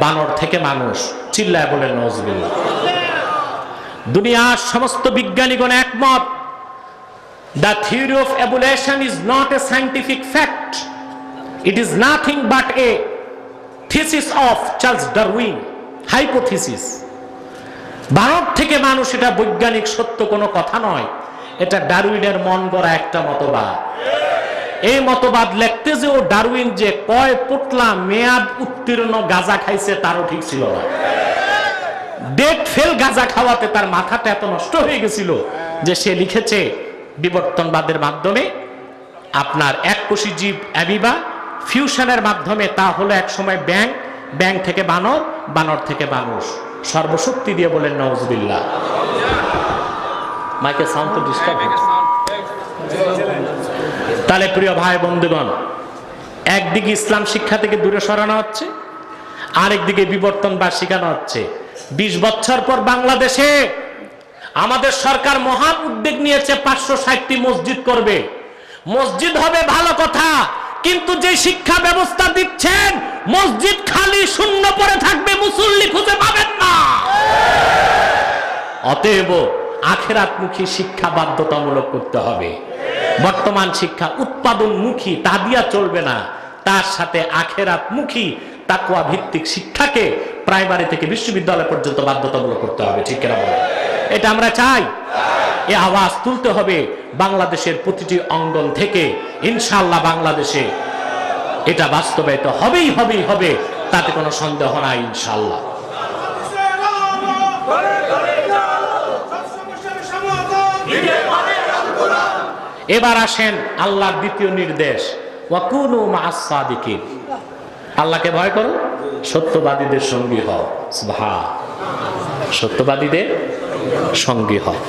বানর থেকে মানুষ। চিল্লায় বলেন নাউজুবিল্লাহ। দুনিয়ার সমস্ত বিজ্ঞানীগণ একমত, the theory of evolution is not a scientific fact, it is nothing but A thesis of Charles Darwin, hypothesis. বানর থেকে মানুষ, এটা বৈজ্ঞানিক সত্য কোনো কথা নয়, এটা ডারউইনের মন গড়া একটা মতবাদ। এই মতবাদ লিখতে যে ও ডারউইন যে কয় পোটলা মেয়াদ উত্তীর্ণ গাঁজা খাইছে তারও ঠিক ছিল না। ডেট ফেল গাঁজা খাওয়াতে তার মাথাটা এত নষ্ট হয়ে গেছিল যে সে লিখেছে বিবর্তনবাদের মাধ্যমে আপনার এককোষী জীব অ্যামিবা, ফিউশনের মাধ্যমে তা হলো এক সময় ব্যাং, ব্যাং থেকে বানর, বানর থেকে মানুষ। সর্বশক্তি দিয়ে বলেন নাউজুবিল্লাহ। মাইকে সাউন্ড তো ডিস্টার্ব হচ্ছে। তাহলে প্রিয় ভাই বন্ধুগণ, একদিকে ইসলাম শিক্ষা থেকে দূরে সরানো হচ্ছে, আরেকদিকে বিবর্তনবাদ শেখানো হচ্ছে। 20 বছর পর বাংলাদেশে আমাদের সরকার মহান উদ্যোগ নিয়েছে 560টি মসজিদ করবে। মসজিদ হবে ভালো কথা, কিন্তু যে শিক্ষা ব্যবস্থা দিচ্ছেন মসজিদ খালি শূন্য পড়ে থাকবে, মুসল্লি খুঁজে পাবেন না। অতএব আখিরাতমুখী শিক্ষা বাধ্যতামূলক করতে হবে। বর্তমান শিক্ষা উৎপাদনমুখী, তা দিয়া চলবে না। তার সাথে আখিরাতমুখী তাকওয়া ভিত্তিক শিক্ষাকে প্রাইমারি থেকে বিশ্ববিদ্যালয় পর্যন্ত বাধ্যতামূলক করতে হবে। ঠিক কিনা বলেন? এটা আমরা চাই। এ আওয়াজ তুলতে হবে বাংলাদেশের প্রতিটি অঙ্গন থেকে। ইনশাআল্লাহ বাংলাদেশে এটা বাস্তবায়িত হবেই হবেই হবে, তাতে কোনো সন্দেহ নাই ইনশাআল্লাহ। এবার আসেন আল্লাহর দ্বিতীয় নির্দেশ, ওয়াকুনু মা'আস সাদিকিন। আল্লাহকে ভয় করো, সত্যবাদীদের সঙ্গী হও। সুবহান, সত্যবাদীদের সঙ্গী হও।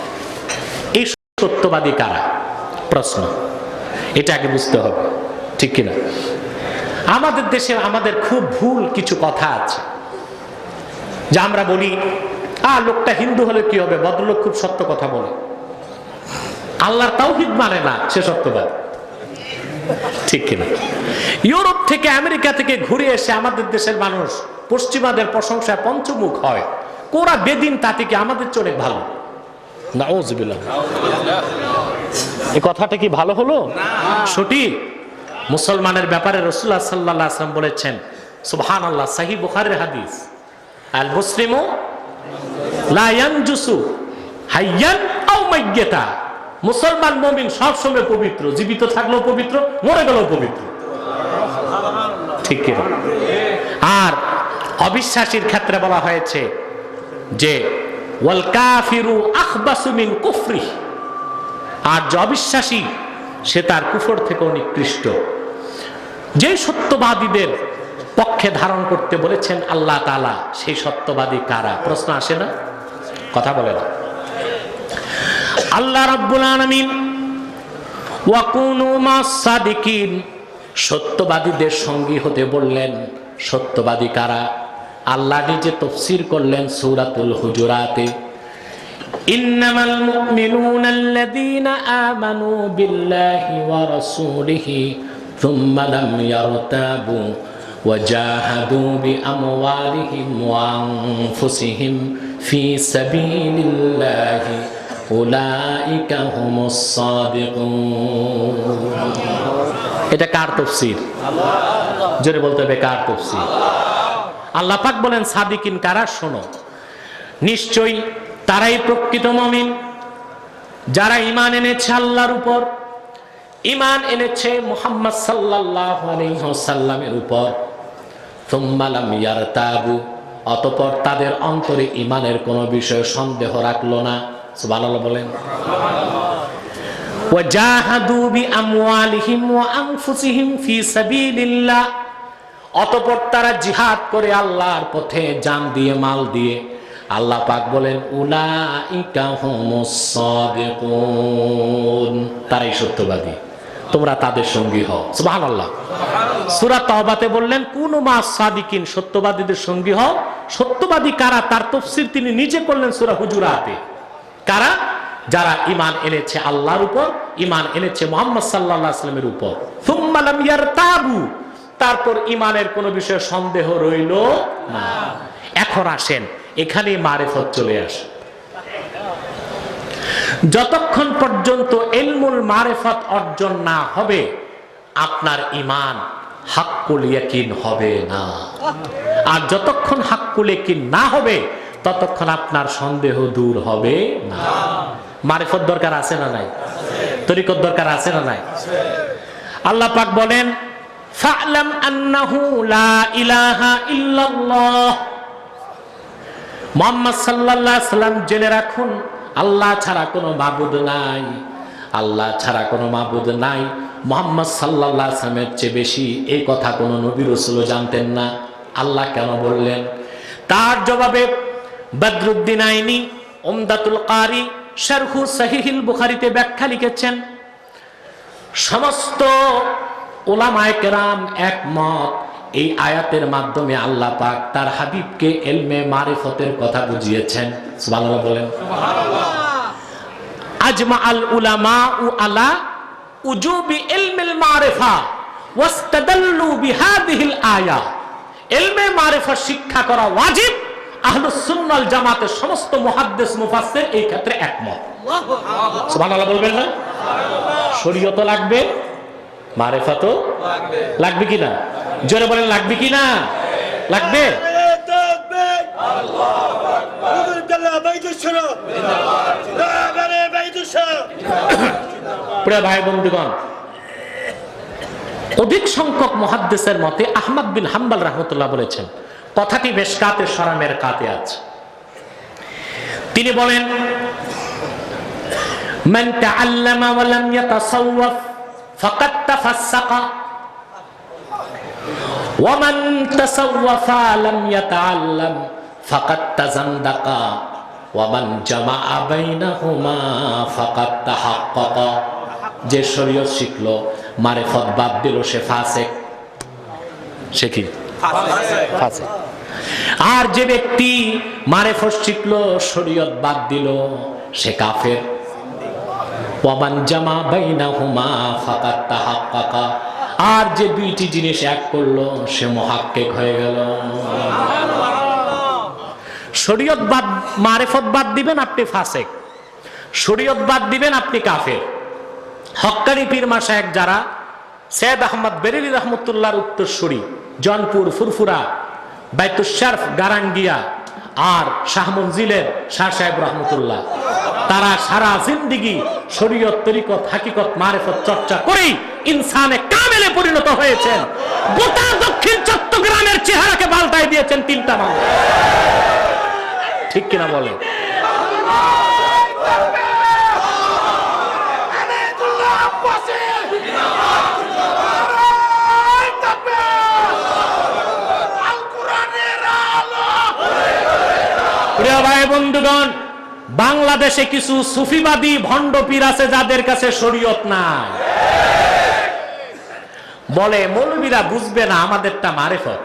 এই সত্যবাদী কারা? প্রশ্ন, এটা আগে বুঝতে হবে। ঠিক কিনা? আমাদের দেশে আমাদের খুব ভুল কিছু কথা আছে, যা আমরা বলি লোকটা হিন্দু হলে কি হবে, ভদ্রলোক খুব সত্য কথা বলে। আল্লাহর তাওহীদ মানে না, সে সত্যবাদী। ঠিক কিনা? ইউরোপ থেকে আমেরিকা থেকে ঘুরে এসে আমাদের দেশের মানুষ পশ্চিমাদের প্রশংসায় পঞ্চমুখ হয়। কোরা বেদিন তাতে কি আমাদের চেয়ে অনেক ভালো? নাউজুবিল্লাহ। এই কথাটা কি ভালো হলো? সঠিক। মুসলমানের ব্যাপারে রাসূলুল্লাহ সাল্লাল্লাহু আলাইহি ওয়াসাল্লাম বলেছেন, সুবহানাল্লাহ, সহিহ বুখারীর হাদিস, আল মুসলিমু লা ইয়ানজুসু হাইয়ান আও মাইয়াতা। মুসলমান মুমিন সব সময় পবিত্র, জীবিত থাকলেও পবিত্র, মরে গেলেও পবিত্র। ঠিক কি? আর অবিশ্বাসীর ক্ষেত্রে বলা হয়েছে যে ওয়াল কাফিরু আখবাসু মিন কুফরি। আর যে অবিশ্বাসী সে তার কুফর থেকেও নিকৃষ্ট। যে সত্যবাদীদের পক্ষে ধারণ করতে বলেছেন আল্লাহ তাআলা, সেই সত্যবাদী কারা? প্রশ্ন আসে না? কথা বলে না। আল্লাহ রাব্বুল আলামিন ওয়াকুনু মা'আস সাদিকিন, সত্যবাদীদের সঙ্গী হতে বললেন। সত্যবাদী কারা? আল্লাহ নিজে তাফসীর করলেন সূরাতুল হুজুরাতে, ইন্নামাল মুমিনুনা আল্লাযীনা আমানু বিল্লাহি ওয়া রাসূলিহি থুম্মা লাম ইয়ারতাবু ওয়া জাহাদু বিআমওয়ালিহিম ওয়া আনফুসিহিম ফি সাবিলিল্লাহি উলাইকা হুমুস সাদিকুন। এটা কার তাফসীর? আল্লাহ। জোরে বলতে হবে, কার তাফসীর? আল্লাহ পাক বলেন সাদিকিন কারা? শোনো, নিশ্চয়ই তারাই প্রকৃত মুমিন, যারা ঈমান এনেছে আল্লাহর উপর, ঈমান এনেছে মুহাম্মদ সাল্লাল্লাহু আলাইহি ওয়াসাল্লামের উপর। সুম্মা লাম ইয়ারতাবু, অতঃপর তাদের অন্তরে ঈমানের কোনো বিষয়ে সন্দেহ রাখলো না। সুবহানাল্লাহ বলেন। ওয়া জাহাদু বিআমওয়ালিহিম ওয়া আনফুসিহিম ফি সাবিলিল্লাহ, অতঃপর তারা জিহাদ করে আল্লাহর পথে জান দিয়ে, মাল দিয়ে। আল্লাহ পাক বলেন উলাইকা হুমুস সাদিকুন, তারাই সত্যবাদী, তোমরা তাদের সঙ্গী হও। সুবহানাল্লাহ। সূরা তাওবাতে বললেন কুনু মা'আস সাদিকিন, সত্যবাদীদের সঙ্গী হও। সত্যবাদী কারা? তার তাফসীর তিনি নিজে করলেন সূরা হুজুরাতে। কারা? যারা ঈমান এনেছে আল্লাহর উপর, ঈমান এনেছে মুহাম্মদ সাল্লাল্লাহু আলাইহি ওয়াসাল্লামের উপর। সুম্মা লাম ইয়ারতাবু, তারপর ঈমানের কোনো বিষয়ে সন্দেহ রইল না। এখন আসেন, এখানে মারিফত চলে আসে। যতক্ষণ পর্যন্ত ইলমুল মারিফত অর্জন না হবে, আপনার ঈমান হাক্কুল ইয়াকিন হবে না। আর যতক্ষণ হাক্কুল ইয়াকিন না হবে, ততক্ষণ আপনার সন্দেহ দূর হবে না। মারিফত দরকার আছে না নাই? তরিকত দরকার আছে না নাই? আল্লাহ পাক বলেন ফা'লাম আন্নাহু লা ইলাহা ইল্লাল্লাহ, মুহাম্মদ সাল্লাল্লাহু আলাইহি সাল্লাম জেনে রাখুন আল্লাহ ছাড়া কোনো মাবুদ নাই, আল্লাহ ছাড়া কোনো মাবুদ নাই। মুহাম্মদ সাল্লাল্লাহু আলাইহি সাল্লামের চেয়ে বেশি এই কথা কোনো নবী রাসূলও জানতেন না। আল্লাহ কেন বললেন? তার জবাবে বদরুদ্দিন আইনি উমদাতুল কারি শারহু সহিহুল বুখারীতে ব্যাখ্যা লিখেছেন, সমস্ত উলামায়ে কেরাম একমত এই আয়াতের মাধ্যমে আল্লাহ পাক তার হাবিবকে ইলমে মারিফতের কথা বুঝিয়েছেন। সুবহানাল্লাহ বলেন। আজমা আল উলামা আলা উজুবি ইলমিল মারিফা ওয়াস্তাদাল্লু বিহাদিহিল আয়া। ইলমে মারিফা শিক্ষা করা ওয়াজিব। আহলুস সুন্নাহ ওয়াল জামাতের সমস্ত মুহাদ্দিস মুফাসসির এই ক্ষেত্রে একমত। সুবহানাল্লাহ বলবেন না? শরীয়ত লাগবে, মারিফাতও লাগবে কিনা? জোরে বলেন লাগবে কিনা? লাগবে। প্রিয় ভাই বন্ধুগণ, অধিক সংখ্যক মুহাদ্দিসের মতে আহমদ বিন হাম্বল রাহমাতুল্লাহ বলেছেন, কথাটি বেশ কাতে সরামের কাতে আছে। তিনি বলেন মান তাআল্লামা ওয়া লাম ইয়াতাসাওয়াফ ফাকাদ তাফাসসাকা ওয়া মান তাসাওয়াফা লাম ইয়াতাআল্লাম ফাকাদ তাজান্দাকা ওয়া মান জামাআ বাইনাহুমা ফাকাদ তাহাক্কাকা। যে শরীয়ত শিখলো মারিফত বাদ দিল সে ফাসিক। সে কি? ফাসিক। আর যে ব্যক্তি মারিফত শিখলো শরীয়ত বাদ দিল সে কাফের। ওয়া মান জামা বাইনাহুমা ফাকাদ তাহাক্কাকা। আর যে দুইটি জিনিস এক করলো সে মুহাক্কিক হয়ে গেল। শরীয়ত বাদ, মারিফত বাদ দিবেন আপনি ফাসিক, শরীয়ত বাদ দিবেন আপনি কাফের। হক্কানি পীর মাশায়েখ যারা সৈয়দ আহমদ বেরেলী রহমতুল্লাহর উত্তরসূরি, জনপুর, ফুরফুরা, বাইতুশ শরফ, গারাঙ্গিয়া আর শাহ মনজিলের শাহ সাহেব রহমতুল্লাহ, তারা সারা জিন্দেগি শরীয়ত, তরিকত, হাকিকত, মারিফত চর্চা করেই ইনসানে কামেলে পরিণত হয়েছেন। গোটা দক্ষিণ চট্টগ্রামের চেহারাকে পাল্টাই দিয়েছেন তিনটা মানুষ। ঠিক কিনা বলেন? প্রিয় ভাই বন্ধুগণ, বাংলাদেশে কিছু সুফিবাদী ভণ্ড পীর আছে যাদের কাছে শরীয়ত নাই। বলে মৌলবীরা বুঝবে না আমাদেরটা মারিফত।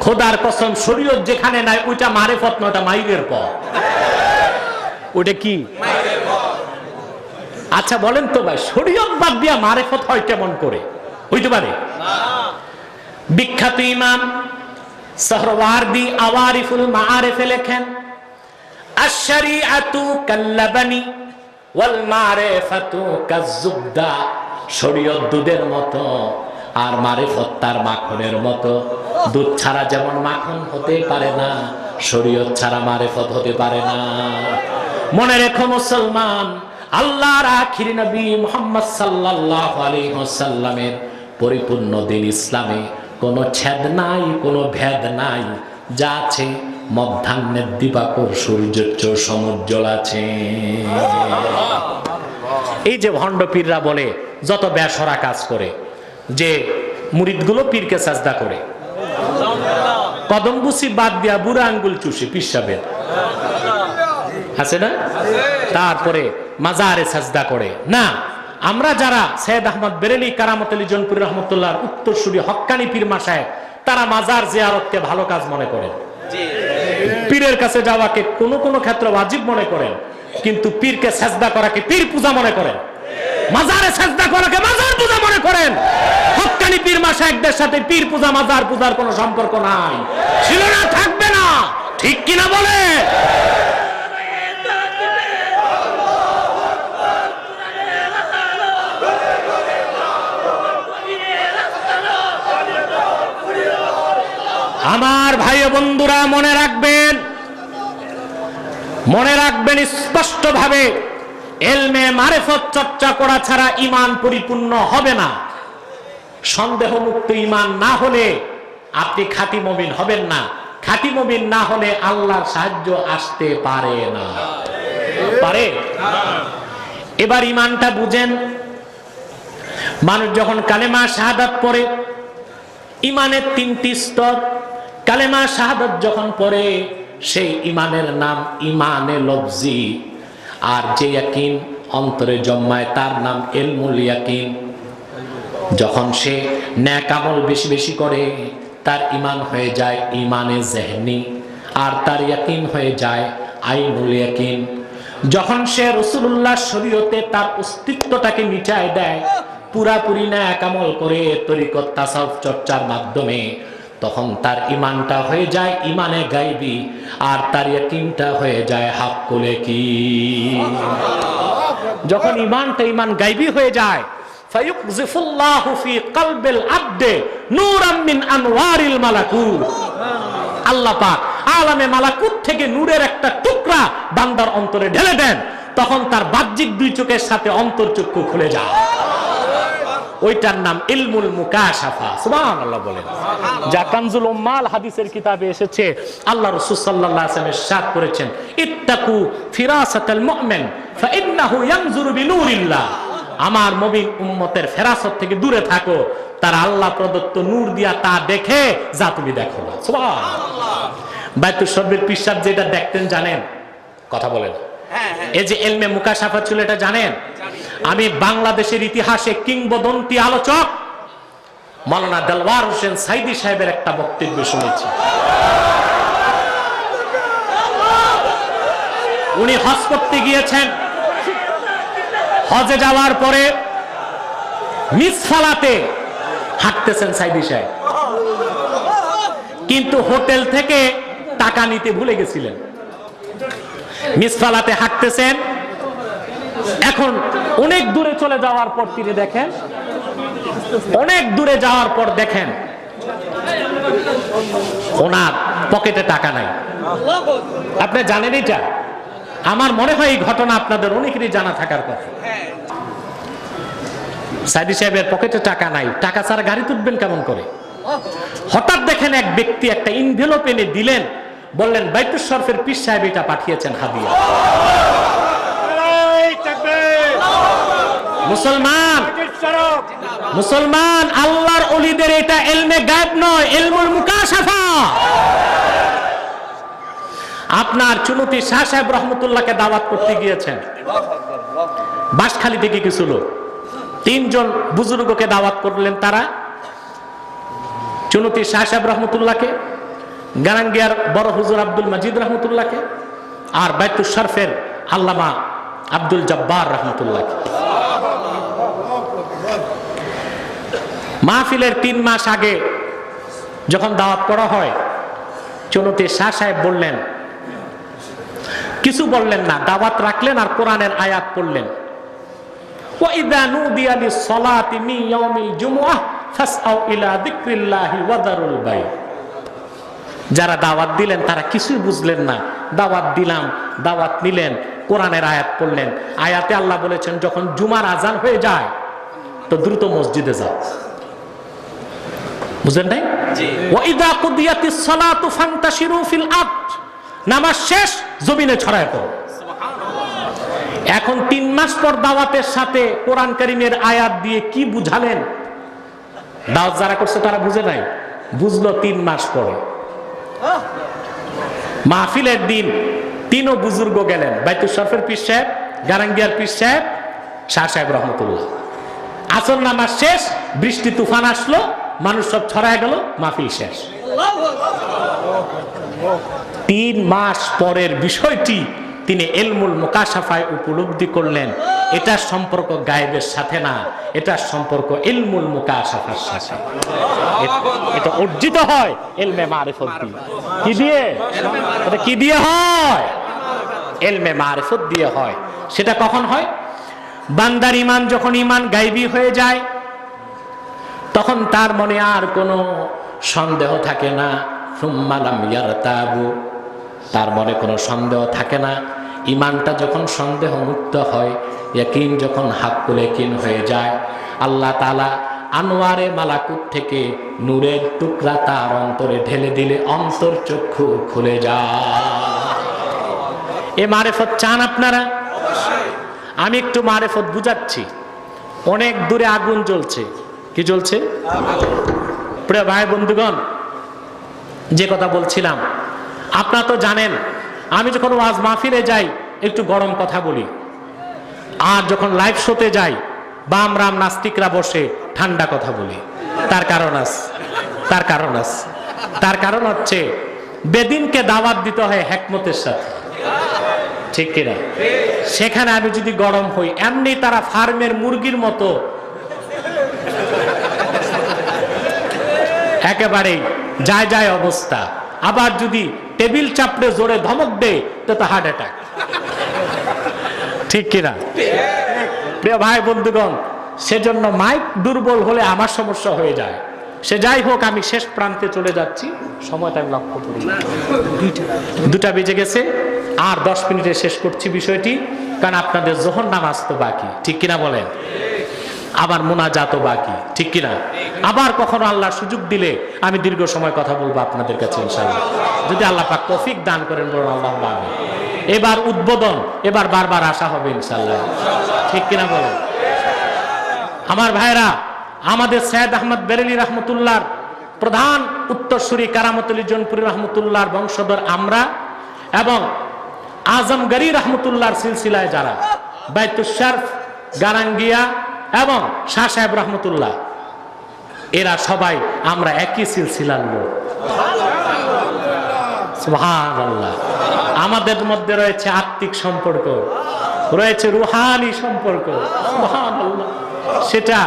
খোদার কসম, শরীয়ত যেখানে নাই ওইটা মারিফত না, ওটা মাইরের পথ। ওটা কি? আচ্ছা বলেন তো ভাই, শরীয়ত বাদ দিয়া মারিফত হয় কেমন করে? হইতে পারে? বিখ্যাত ইমাম সাহরওয়ার্দী আওয়ারিফুল মাআরিফে লেখেন, আশ-শরীআতু কাল্লাবানি ওয়াল মারিফাতু কায-যুবদা। শরীয়ত দুধের মতো আর মারিফত তার মাখনের মতো। দুধ ছাড়া যেমন মাখন হতে পারে না, শরীয়ত ছাড়া মারিফত হতে পারে না। মনে রেখো মুসলমান, আল্লাহর আখিরি নবী মুহাম্মদ সাল্লাল্লাহু আলাইহি ওয়াসাল্লামের পরিপূর্ণ দিন ইসলামে কোনো ছেদ নাই, কোনো ভেদ নাই। যা আছে মধ্যাহ্নের দিবাকর সূর্যের চেয়ে সমুজ্জ্বল আছে। এই যে ভণ্ড পীররা বলে যত বেসরা কাজ করে, যে মুরিদগুলো পীরকে সাজদা করে, কদম বুসি বাদ দিয়া বুড়া আঙ্গুল চুষে পীর সাহেবের আছে না, তারপরে মাজারে সাজদা করে না। আমরা যারা সৈয়দ আহমদ বেরেলী কারামত আলী জনপুরি রহমতুল্লাহর উত্তরসূরি হক্কানি পীর মাশায়েখ, তারা মাজার জিয়ারতকে ভালো কাজ মনে করেন, পীরের কাছে যাওয়াকে কোন কোন ক্ষেত্রে ওয়াজিব মনে করেন, কিন্তু পীরকে সাজদা করাকে পীর পূজা মনে করেন, মাজারে সাজদা করাকে মাজার পূজা মনে করেন। হক্কানি পীর মাশায়েখদের সাথে পীর পূজা মাজার পূজার কোনো সম্পর্ক নাই, ছিল না, থাকবে না। ঠিক কিনা বলে? আমার ভাই বন্ধুরা মনে রাখবেন, মনে রাখবেন স্পষ্ট ভাবে, ইলমে মারিফত চর্চা করা ছাড়া ঈমান পরিপূর্ণ হবে না। সন্দেহমুক্ত ঈমান না হলে আপনি খাঁটি মুমিন হবেন না। খাঁটি মুমিন না হলে আল্লাহর সাহায্য আসতে পারে না। পারে? এবার ঈমানটা বুঝেন। মানুষ যখন কালেমা শাহাদাত পড়ে, ঈমানের 3টি স্তর। কালেমা শাহাদাত যখন পড়ে সেই ঈমানের নাম ঈমানে লফজি, আর যে ইয়াকিন অন্তরে জন্মায় তার নাম ইলমুল ইয়াকিন। যখন সে নেক আমল বেশি বেশি করে তার ঈমান হয়ে যায় ঈমানে যেহনি, আর তার ইয়াকিন হয়ে যায় আইনুল ইয়াকিন। যখন সে রাসূলুল্লাহ শরীয়তে তার অস্তিত্বটাকে মিটায় দেয়, পুরাপুরি নেক আমল করে তরিকত তাসাউফ চর্চার মাধ্যমে, তখন তার ঈমানটা হয়ে যায় ঈমানে গায়বী, আর তার ইয়াকিনটা হয়ে যায় হাক্কুল ইয়াকিন। যখন ঈমানটা ঈমান গায়বী হয়ে যায়, ফায়ুকযিফুল্লাহু ফি কলবিল আবদি নূরাম মিন আনওয়ারিল মালাকুত। আল্লাহ পাক আলামে মালাকুত থেকে নূরের একটা টুকরা বান্দার অন্তরে ঢেলে দেন, তখন তার বাহ্যিক 2 চোখের সাথে অন্তর্চক্ষু খুলে যায়। ওইটার নাম ইলমুল মুকাশাফা। সুবহানাল্লাহ বলেন। যা কানজুল উম্মাল হাদিসের কিতাবে এসেছে, আল্লাহ রাসূল সাল্লাল্লাহু আলাইহি ওয়াসাল্লাম ইরশাদ করেছেন, ইত্তাকু ফিরাসাতাল মুমিন ফাইন্নাহু ইয়ানজুরু বিনূরিল্লাহ। আমার মুমিন উম্মতের ফেরাসত থেকে দূরে থাকো, তার আল্লাহ প্রদত্ত নূর দিয়া তা দেখে যা তুমি দেখো না। সুবহানাল্লাহ। বাইতুল শরীফের পিসাব যেটা দেখতেন জানেন? কথা বলেন। এই যে ইলমে মুকাশাফা ছিল, এটা জানেন? আমি বাংলাদেশের ইতিহাসে কিংবদন্তি আলোচক মাওলানা দেলওয়ার হোসেন সাইদি সাহেবের একটা বক্তব্য শুনেছি। উনি হজ করতে গিয়েছেন। হজে যাওয়ার পরে মিসফালাতে হাঁটতেছেন সাইদি সাহেব, কিন্তু হোটেল থেকে টাকা নিতে ভুলে গেছিলেন। মিসফালাতে হাঁটতেছেন, এখন অনেক দূরে চলে যাওয়ার পর তিনি দেখেন, অনেক দূরে যাওয়ার পর দেখেন ওনার পকেটে টাকা নাই। আপনি জানেন এটা? আমার মনে হয় এই ঘটনা আপনাদের অনেকেরই জানা থাকার কথা। সাইদি সাহেবের পকেটে টাকা নাই, টাকা ছাড়া গাড়ি তুলবেন কেমন করে? হঠাৎ দেখেন এক ব্যক্তি একটা ইনভেলপ এনে দিলেন, বললেন বাইতুল শরীফের পীর সাহেব এটা পাঠিয়েছেন হাদিয়া। মুসলমান মুসলমান আল্লাহর ওলিদের এটা ইলমে গায়ব নয়, ইলমুল মুকাশাফা। আপনার চুনুতি শাহ সাহেব রহমতুল্লাহকে দাওয়াত করতে গিয়েছেন, বাঁশখালী থেকে কিছু লোক 3 জন বুজুর্গকে দাওয়াত করলেন। তারা চুনুতি শাহ সাহেব রহমতুল্লাহকে, গারাঙ্গিয়ার বড় হুজুর আব্দুল মাজিদ রহমতুল্লাহকে, আর বাইতুল শরীফের আল্লামা আব্দুল জব্বার রহমতুল্লাহকে। মাহফিলের 3 মাস আগে যখন দাওয়াত করা হয়, চুনুতি শাহ সাহেব বললেন, কিছু বললেন না, দাওয়াত রাখলেন আর কোরআনের আয়াত পড়লেন। ওয়াইদা নুদিয়া লিস-সালাতি মিন ইয়াউমিল জুমআহ ফাসআউ ইলা যিকরিল্লাহি ওয়া যারুল বাই। যারা দাওয়াত দিলেন তারা কিছুই বুঝলেন না, দাওয়াত দিলাম, দাওয়াত নিলেন, কোরআনের আয়াত পড়লেন। আয়াতে আল্লাহ বলেছেন যখন জুমার আজান হয়ে যায় তো দ্রুত মসজিদে যাও। বুঝলেন নাই? ওয়াইদা কুদিয়াতিস সালাতু ফান্তাশিরু ফিল আরদ, নামাজ শেষ জমিনে ছড়ায় পড়ো। এখন 3 মাস পর দাওয়াতের সাথে কোরআন কারীমের আয়াত দিয়ে কি বুঝালেন? দাওয়াত যারা করছে তারা বুঝে নাই, বুঝলো 3 মাস পরে। মাহফিলের দিন 3 বুজুর্গ গেলেন, বাইতুল শরীফের পীর সাহেব, গারাঙ্গিয়ার পীর সাহেব, শাহ সাহেব রহমতুল্লাহ। আসর নামাজ শেষ, বৃষ্টি তুফান আসলো, মানুষ সব ছড়ায় গেল, মাহফিল শেষ। 3 মাস পরের বিষয়টি তিনি ইলমুল মুকাশাফায় উপলব্ধি করলেন। এটার সম্পর্ক গায়েবের সাথে না, এটার সম্পর্ক ইলমুল মুকাশাফার সাথে। এটা অর্জিত হয় ইলমে মারিফত দিয়ে। কি দিয়ে? এটা কি দিয়ে হয়? ইলমে মারিফত দিয়ে হয়। সেটা কখন হয়? বান্দার ঈমান যখন ঈমান গায়েবী হয়ে যায়, তখন তার মনে আর কোনো সন্দেহ থাকে না। সুম্মা লাম ইয়ারতাবু, তার মনে কোনো সন্দেহ থাকে না। ঈমানটা যখন সন্দেহ মুক্ত হয়, ইয়াকিন যখন হাক্কুল ইয়াকিন হয়ে যায়, আল্লাহ তাআলা আনোয়ারে মালাকুত থেকে নূরের টুকরা তার অন্তরে ঢেলে দিলে অন্তর চক্ষু খুলে যায়। এ মারেফত চান আপনারা? আমি একটু মারেফত বুঝাচ্ছি। অনেক দূরে আগুন জ্বলছে। কি জ্বলছে? প্রিয় ভাই বন্ধুগণ, যে কথা বলছিলাম, আপনারা তো জানেন আমি যখন ওয়াজ মাহফিলে যাই একটু গরম কথা বলি, আর যখন লাইভ শোতে যাই বাম রাম নাস্তিকরা বসে ঠান্ডা কথা বলি। তার কারণ হচ্ছে বেদিনকে দাওয়াত দিতে হয় হিকমতের সাথে, ঠিক কিনা? সেখানে আমি যদি গরম হই, এমনি তারা ফার্মের মুরগির মতো একেবারে যায় অবস্থা। আবার যদি টেবিল চাপড়ে জোরে ধমক দেয় তো হার্ট অ্যাটাক, ঠিক কিনা? প্রিয় ভাই বন্ধুগণ, সেজন্য মাইক দুর্বল হলে আমার সমস্যা হয়ে যায়। সে যাই হোক, আমি শেষ প্রান্তে চলে যাচ্ছি। সময়টা আমি লক্ষ্য করি, 2টা বেজে গেছে। আর 10 মিনিটে শেষ করছি বিষয়টি, কারণ আপনাদের যোহর নামাজ তো বাকি, ঠিক কিনা বলেন? আবার মোনাজাতও বাকি, ঠিক কিনা? আবার কখনো আল্লাহ সুযোগ দিলে আমি দীর্ঘ সময় কথা বলবো আপনাদের কাছে ইনশাআল্লাহ, যদি আল্লাহ পাক তৌফিক দান করেন। বলুন আল্লাহুম্মা আমিন। এবার উদ্বোধন, এবার বারবার আসা হবে ইনশাআল্লাহ, ঠিক কিনা বলেন? আমার ভাইরা, আমাদের সৈয়দ আহমদ বেরেলী রহমতুল্লাহর প্রধান উত্তরসূরি কারামত আলী জৌনপুরী রহমতুল্লাহর বংশধর আমরা, এবং আজমগরি রহমতুল্লাহর সিলসিলায় যারা বাইতুশ শরফ, গারাঙ্গিয়া এবং শাহ সাহেব রহমতুল্লাহ, এরা সবাই আমরা একই সিলসিলার লোক। সুবহানাল্লাহ। আমাদের মধ্যে রয়েছে আত্মিক সম্পর্ক, রয়েছে রুহানি সম্পর্ক। সুবহানাল্লাহ। সেটা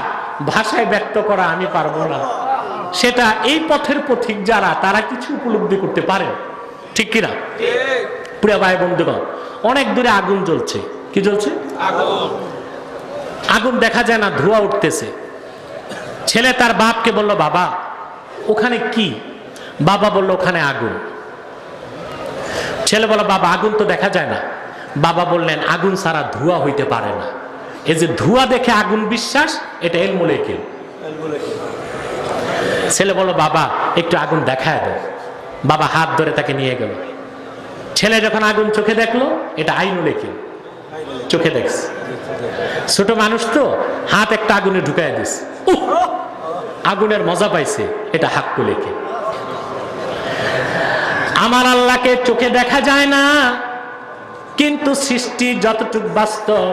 ভাষায় ব্যক্ত করা আমি পারবো না। সেটা এই পথের পথিক যারা, তারা কিছু উপলব্ধি করতে পারে, ঠিক কিনা? প্রিয় ভাই বন্ধুগণ, অনেক দূরে আগুন জ্বলছে। কি জ্বলছে? আগুন দেখা যায় না, ধোঁয়া উঠতেছে। ছেলে তার বাপকে বলল, বাবা ওখানে কি? বাবা বলল, ওখানে আগুন। ছেলে বলল, বাবা আগুন তো দেখা যায় না। বাবা বললেন, আগুন ছাড়া ধোঁয়া হইতে পারে না। এই যে ধোঁয়া দেখে আগুন বিশ্বাস, এটা ইলমুল ইয়াকিন। ছেলে বলল, বাবা একটু আগুন দেখায় দাও। বাবা হাত ধরে তাকে নিয়ে গেল। ছেলে যখন আগুন চোখে দেখলো, এটা আইনুল ইয়াকিন, চোখে দেখছে। ছোট মানুষ তো, হাত একটা আগুনে ঢুকাই দিছে, আগুনের মজা পাইছে, এটা হাক্কুল ইয়াকিন। আমার আল্লাহকে চোখে দেখা যায় না, কিন্তু সৃষ্টি যতটুকু বাস্তব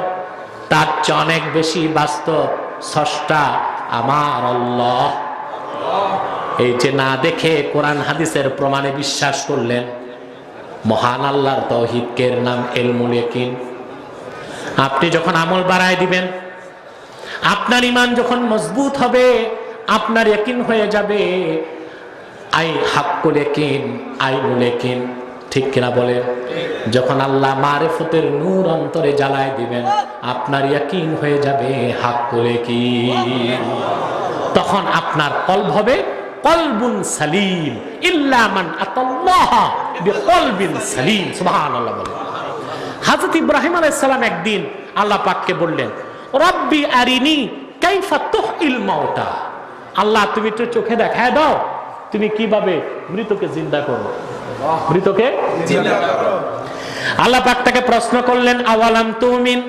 তার চেয়ে অনেক বেশি বাস্তব স্রষ্টা আমার আল্লাহ। এই যে না দেখে কোরআন হাদিসের প্রমাণে বিশ্বাস করলেন, মহান আল্লাহর তাওহীদের নাম ইলমুল ইয়াকিন। আপনি যখন আমল বাড়ায় দিবেন, আপনার ঈমান যখন মজবুত হবে, আপনার ইয়াকিন হয়ে যাবে আই হাক্কুল ইয়াকিন, আইনুল ইয়াকিন, ঠিক কিনা বলে? যখন আল্লাহ মারিফতের নূর অন্তরে জ্বালায় দিবেন, আপনার ইয়াকিন হয়ে যাবে হাক্কুল ইয়াকিন। তখন আপনার কলব হবে কলবুন সালিম, ইল্লা মান আতাল্লাহ বিকলবিন সালিম। সুবহানাল্লাহ বলে। হযরত ইব্রাহিম আলাইহিস সালাম একদিন আল্লাহ পাককে বললেন, রব্বি আরিনি কাইফা তুহিল মাউতা। আল্লাহ তুমি একটু চোখে দেখায় দাও, তুমি কিভাবে মৃতকে জিন্দা করো, মৃতকে জিন্দা করো। আল্লাহ পাক তাকে প্রশ্ন করলেন, আওয়ালাম তুমিন,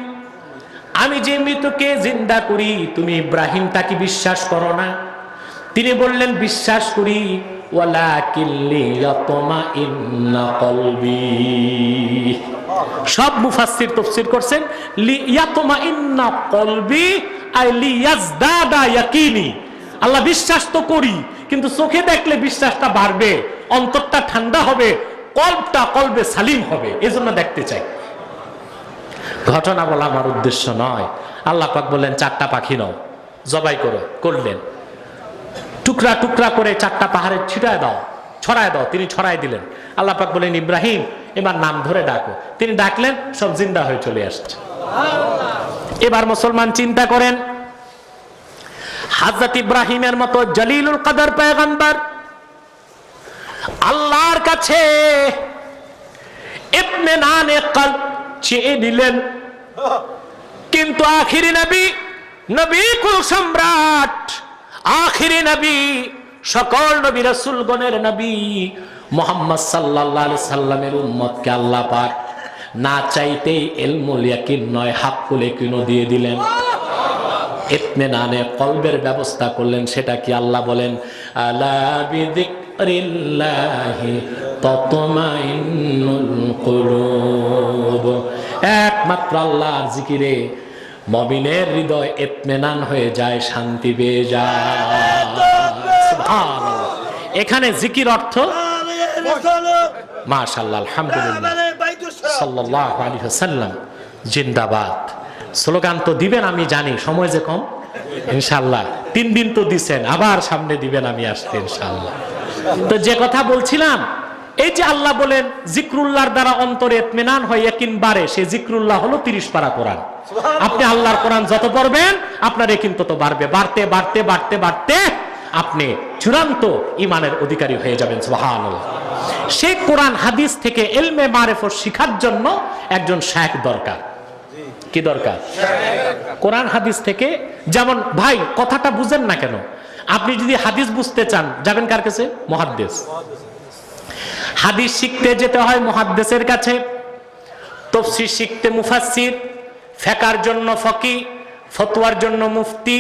আমি যে মৃতকে জিন্দা করি তুমি ইব্রাহিম তাকে বিশ্বাস করো না? তিনি বললেন, বিশ্বাস করি, ওয়ালাকিন লিয়াতমাইন্না কলবি। সব মুফাসসির তাফসীর করছেন লিয়াতমাইন্না কলবি আই লিয়াজদাদা ইয়াকিনি। আল্লাহ বিশ্বাস তো করি, কিন্তু চোখে দেখলে বিশ্বাসটা বাড়বে, অন্তরটা ঠান্ডা হবে, কলবে সালিম হবে, এজন্য দেখতে চাই। ঘটনা বলা আমার উদ্দেশ্য নয়। আল্লাহ পাক বললেন, 4টা পাখি নাও, জবাই করো। করলেন, টুকরা টুকরা করে 4টা পাহাড়ে ছিটায় দাও, ছড়ায় দাও। তিনি ছড়ায় দিলেন। আল্লাহ পাক বললেন, ইব্রাহিম এবার নাম ধরে ডাকো। তিনি ডাকলেন, সব জিন্দা হয়ে চলে আসছে। এবার মুসলমান চিন্তা করেন, হযরত ইব্রাহিমের মতো জলিলুল কদর পয়গম্বর আল্লাহর কাছে ইতমিনানে কলব চেয়ে নিলেন, কিন্তু আখিরি নবী, নবী কুল সম্রাট আখিরি নবী, সকল নবী রাসূলগণের নবী মুহাম্মদ সাল্লাল্লাহু আলাইহি সাল্লামের উম্মতকে আল্লাহ পাক না চাইতেই ইলমুল ইয়াকিন নয় হাক্কুল ইয়াকিনও দিয়ে দিলেন। ইতমিনানে কলবের ব্যবস্থা করলেন। সেটা কি? আল্লাহ বলেন আলা বিযিকরিল্লাহি তাতমাইন্নুল কুলুব। একমাত্র আল্লাহর জিকিরে মুমিনের হৃদয় ইতমিনান হয়ে যায়, শান্তি পেয়ে যায়। সুবহানাল্লাহ। এখানে জিকির অর্থ মাশাআল্লাহ, আলহামদুলিল্লাহ, সাল্লাল্লাহু আলাইহি ওয়াসাল্লাম জিন্দাবাদ। স্লোগান তো দিবেন আমি জানি, সময় যে কম, ইনশাআল্লাহ 3 দিন তো দিছেন, আবার সামনে দিবেন আমি আসতে ইনশাআল্লাহ। তো যে কথা বলছিলাম, এই যে আল্লাহ বলেন জিক্রুল্লাহর দ্বারা অন্তরে ইতমিনান হয়, ইয়াকিন বাড়ে। সেই জিক্রুল্লাহ হলো 30 পারা কোরআন। আপনি আল্লাহর কোরআন যত পড়বেন আপনার ইয়াকিন তত বাড়বে। বাড়তে বাড়তে বাড়তে বাড়তে আপনি চূড়ান্ত ঈমানের অধিকারী হয়ে যাবেন। সুবহানাল্লাহ। সেই কোরআন হাদিস থেকে ইলমে মারিফত শিখার জন্য একজন শায়েখ দরকার। কি দরকার? কোরআন হাদিস থেকে। যেমন ভাই কথাটা বুঝেন না কেন, আপনি যদি হাদিস বুঝতে চান যাবেন কার কাছে? মুহাদ্দিস। হাদিস শিখতে যেতে হয় মুহাদ্দিসের কাছে, তাফসীর শিখতে মুফাসসির, ফিকহের জন্য ফকি, ফতোয়ার জন্য মুফতি,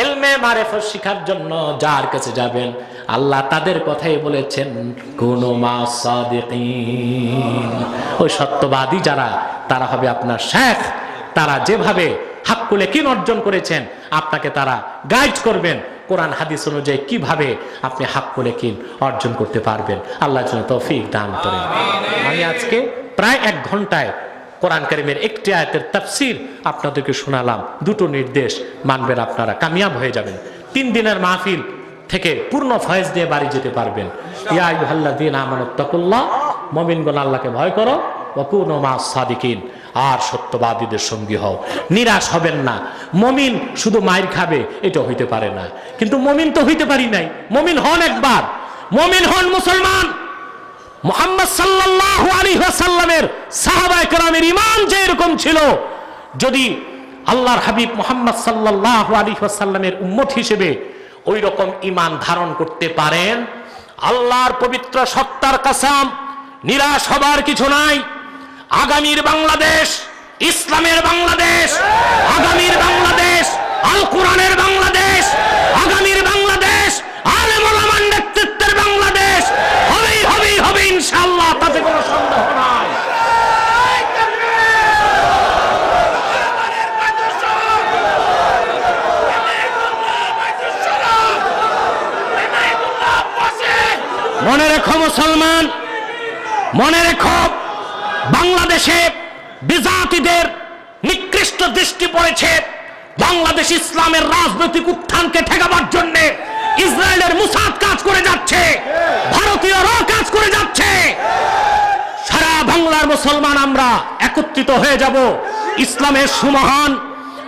ইলমে মারিফত শিখার জন্য যার কাছে যাবেন আল্লাহ তাদের কথাই বলেছেন কুনু মা'আস সাদিকিন। ওই সত্যবাদী যারা, তারা হবে আপনার শায়েখ। তারা যেভাবে হাক্কুল ইয়াকিন অর্জন করেছেন আপনাকে তারা গাইড করবেন কোরআন হাদিস অনুযায়ী কিভাবে আপনি হাক্কুল ইয়াকিন অর্জন করতে পারবেন। আল্লাহ যেন তৌফিক দান করেন। আমি আজকে প্রায় 1 ঘন্টায় কোরআন কারীমের একটি আয়াতের তাফসীর আপনাদেরকে শোনালাম। 2টো নির্দেশ মানবেন, আপনারা কামিয়াব হয়ে যাবেন। 3 দিনের মাহফিল থেকে পূর্ণ ফয়েজ দিয়ে বাড়ি যেতে পারবেন। ইয়া আইয়ুহাল্লাযীনা আমানুত্তাকুল্লাহ, মুমিনগণ আল্লাহকে ভয় করো, ওয়া কুনু মা'আস সাদিকিন, আর সত্যবাদীদের সঙ্গী হও। নিরাশ হবেন না। মুমিন শুধু মাইর খাবে এটা হইতে পারে না, কিন্তু মুমিন তো হইতে পারি নাই। মুমিন হন একবার, মুমিন হন মুসলমান। মুহাম্মদ সাল্লাল্লাহু আলাইহি ওয়াসাল্লামের সাহাবায়ে কেরামের ঈমান যে এরকম ছিল, যদি আল্লাহর হাবিব মুহাম্মদ সাল্লাল্লাহু আলাইহি ওয়াসাল্লামের উম্মত হিসেবে ওই রকম ঈমান ধারণ করতে পারেন, আল্লাহর পবিত্র সত্তার কসম, নিরাশ হবার কিছু নাই। আগামীর বাংলাদেশ ইসলামের বাংলাদেশ, আগামীর বাংলাদেশ আল কোরআনের বাংলাদেশ, আগামীর বাংলাদেশ আলেম ওলামার নেতৃত্বের বাংলাদেশ হবে ইনশাআল্লাহ, তাতে কোনো সন্দেহ নাই। মনে রেখো মুসলমান, মনে রেখো বাংলাদেশে বিজাতিদের নিকৃষ্ট দৃষ্টি পড়েছে। বাংলাদেশ ইসলামের রাজনৈতিক উত্থানকে ঠেকাবার জন্য ইসরায়েলের মুসাদ কাজ করে যাচ্ছে, ভারতীয়রা কাজ করে যাচ্ছে। সারা বাংলার মুসলমান আমরা একত্রিত হয়ে যাব ইসলামের সুমহান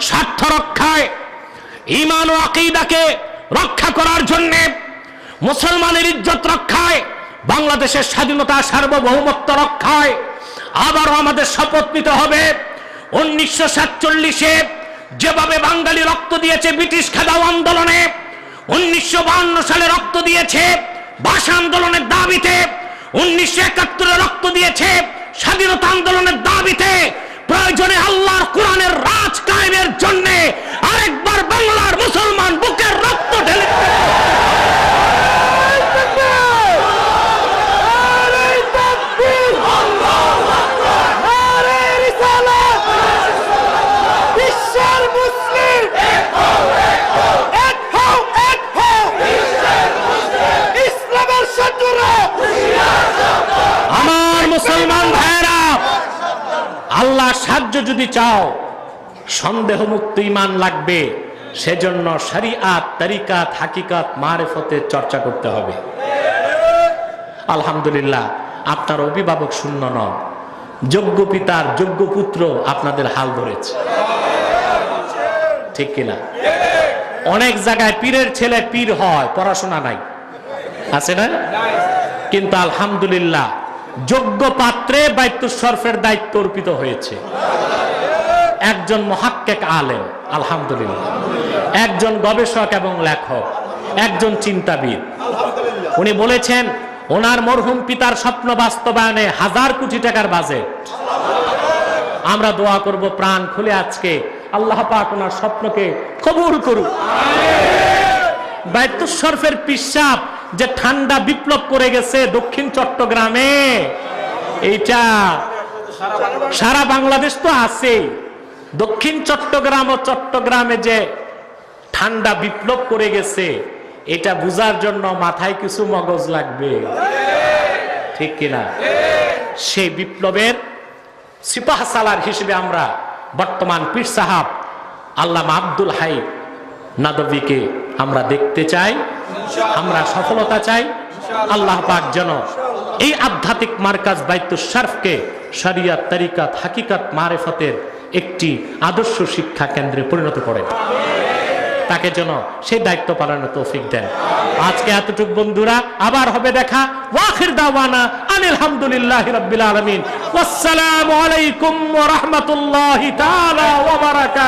স্বার্থ রক্ষায়, ঈমান ও আকীদাকে রক্ষা করার জন্য, মুসলমানের ইজ্জত রক্ষায়, বাংলাদেশের স্বাধীনতা সার্বভৌমত্ব রক্ষায়। আবারও আমাদের শপথ নিতে হবে 1947-এ যেভাবে বাঙালি রক্ত দিয়েছে ব্রিটিশ খেদাও আন্দোলনে, 1952 সালে রক্ত দিয়েছে ভাষা আন্দোলনের দাবিতে, 1971-এ রক্ত দিয়েছে স্বাধীনতা আন্দোলনের দাবিতে, প্রয়োজনে আল্লাহর কোরআনের রাজ কায়েমের জন্য আরেকবার বাংলার মুসলমান বুকের রক্ত ঢেলে মুসলমান ভাইরা, আল্লাহর সাহায্য যদি চাও সন্দেহ মুক্ত ঈমান লাগবে। সেজন্য শরীয়ত, তরিকাত, হাকিকত, মারিফতের চর্চা করতে হবে। আলহামদুলিল্লাহ, আপনার অভিভাবক শূন্য নন, যোগ্য পিতার যোগ্য পুত্র আপনাদের হাল ধরেছে, ঠিক কিনা? অনেক জায়গায় পীরের ছেলে পীর হয়, পড়াশোনা নাই, আছে না? কিন্তু আলহামদুলিল্লাহ যোগ্য পাত্রে বাইতুল শরফের দায়িত্ব অর্পিত হয়েছে। একজন মুহাক্কিক আলেম, আলহামদুলিল্লাহ, একজন গবেষক এবং লেখক, একজন চিন্তাবিদ। উনি বলেছেন ওনার মরহুম পিতার স্বপ্ন বাস্তবায়নে 1000 কোটি টাকার বাজেট। আমরা দোয়া করব প্রাণ খুলে আজকে আল্লাহ পাক ওনার স্বপ্নকে কবুল করুক। বাইতুস শরফের পিশাব যে ঠান্ডা বিপ্লব করে গেছে দক্ষিণ চট্টগ্রামে, এইটা সারা বাংলাদেশ তো আছে, দক্ষিণ চট্টগ্রাম ও চট্টগ্রামে যে ঠান্ডা বিপ্লব করে গেছে এটা বুঝার জন্য মাথায় কিছু মগজ লাগবে, ঠিক কিনা? সেই বিপ্লবের সিপাহসালার হিসেবে আমরা বর্তমান পীর সাহাব আল্লামা আব্দুল হাই নাদভীকে আমরা দেখতে চাই, আমরা সফলতা চাই। আল্লাহ পাক যেন এই আধ্যাত্মিক মার্কাজ বাইতুস শরফকে শরিয়ত, তরিকত, হাকিকত, মারিফতের একটি আদর্শ শিক্ষা কেন্দ্রে পরিণত করেন, তাকে যেন সেই দায়িত্ব পালনের তৌফিক দেন। আজকে এতটুকু বন্ধুরা, আবার হবে দেখা। ওয়াখির দাওয়ানা আনিল হামদুলিল্লাহি রাব্বিল আলামিন। ওয়াসসালামু আলাইকুম ওয়া রাহমাতুল্লাহি তাআলা ওয়া বারাকাতুহু।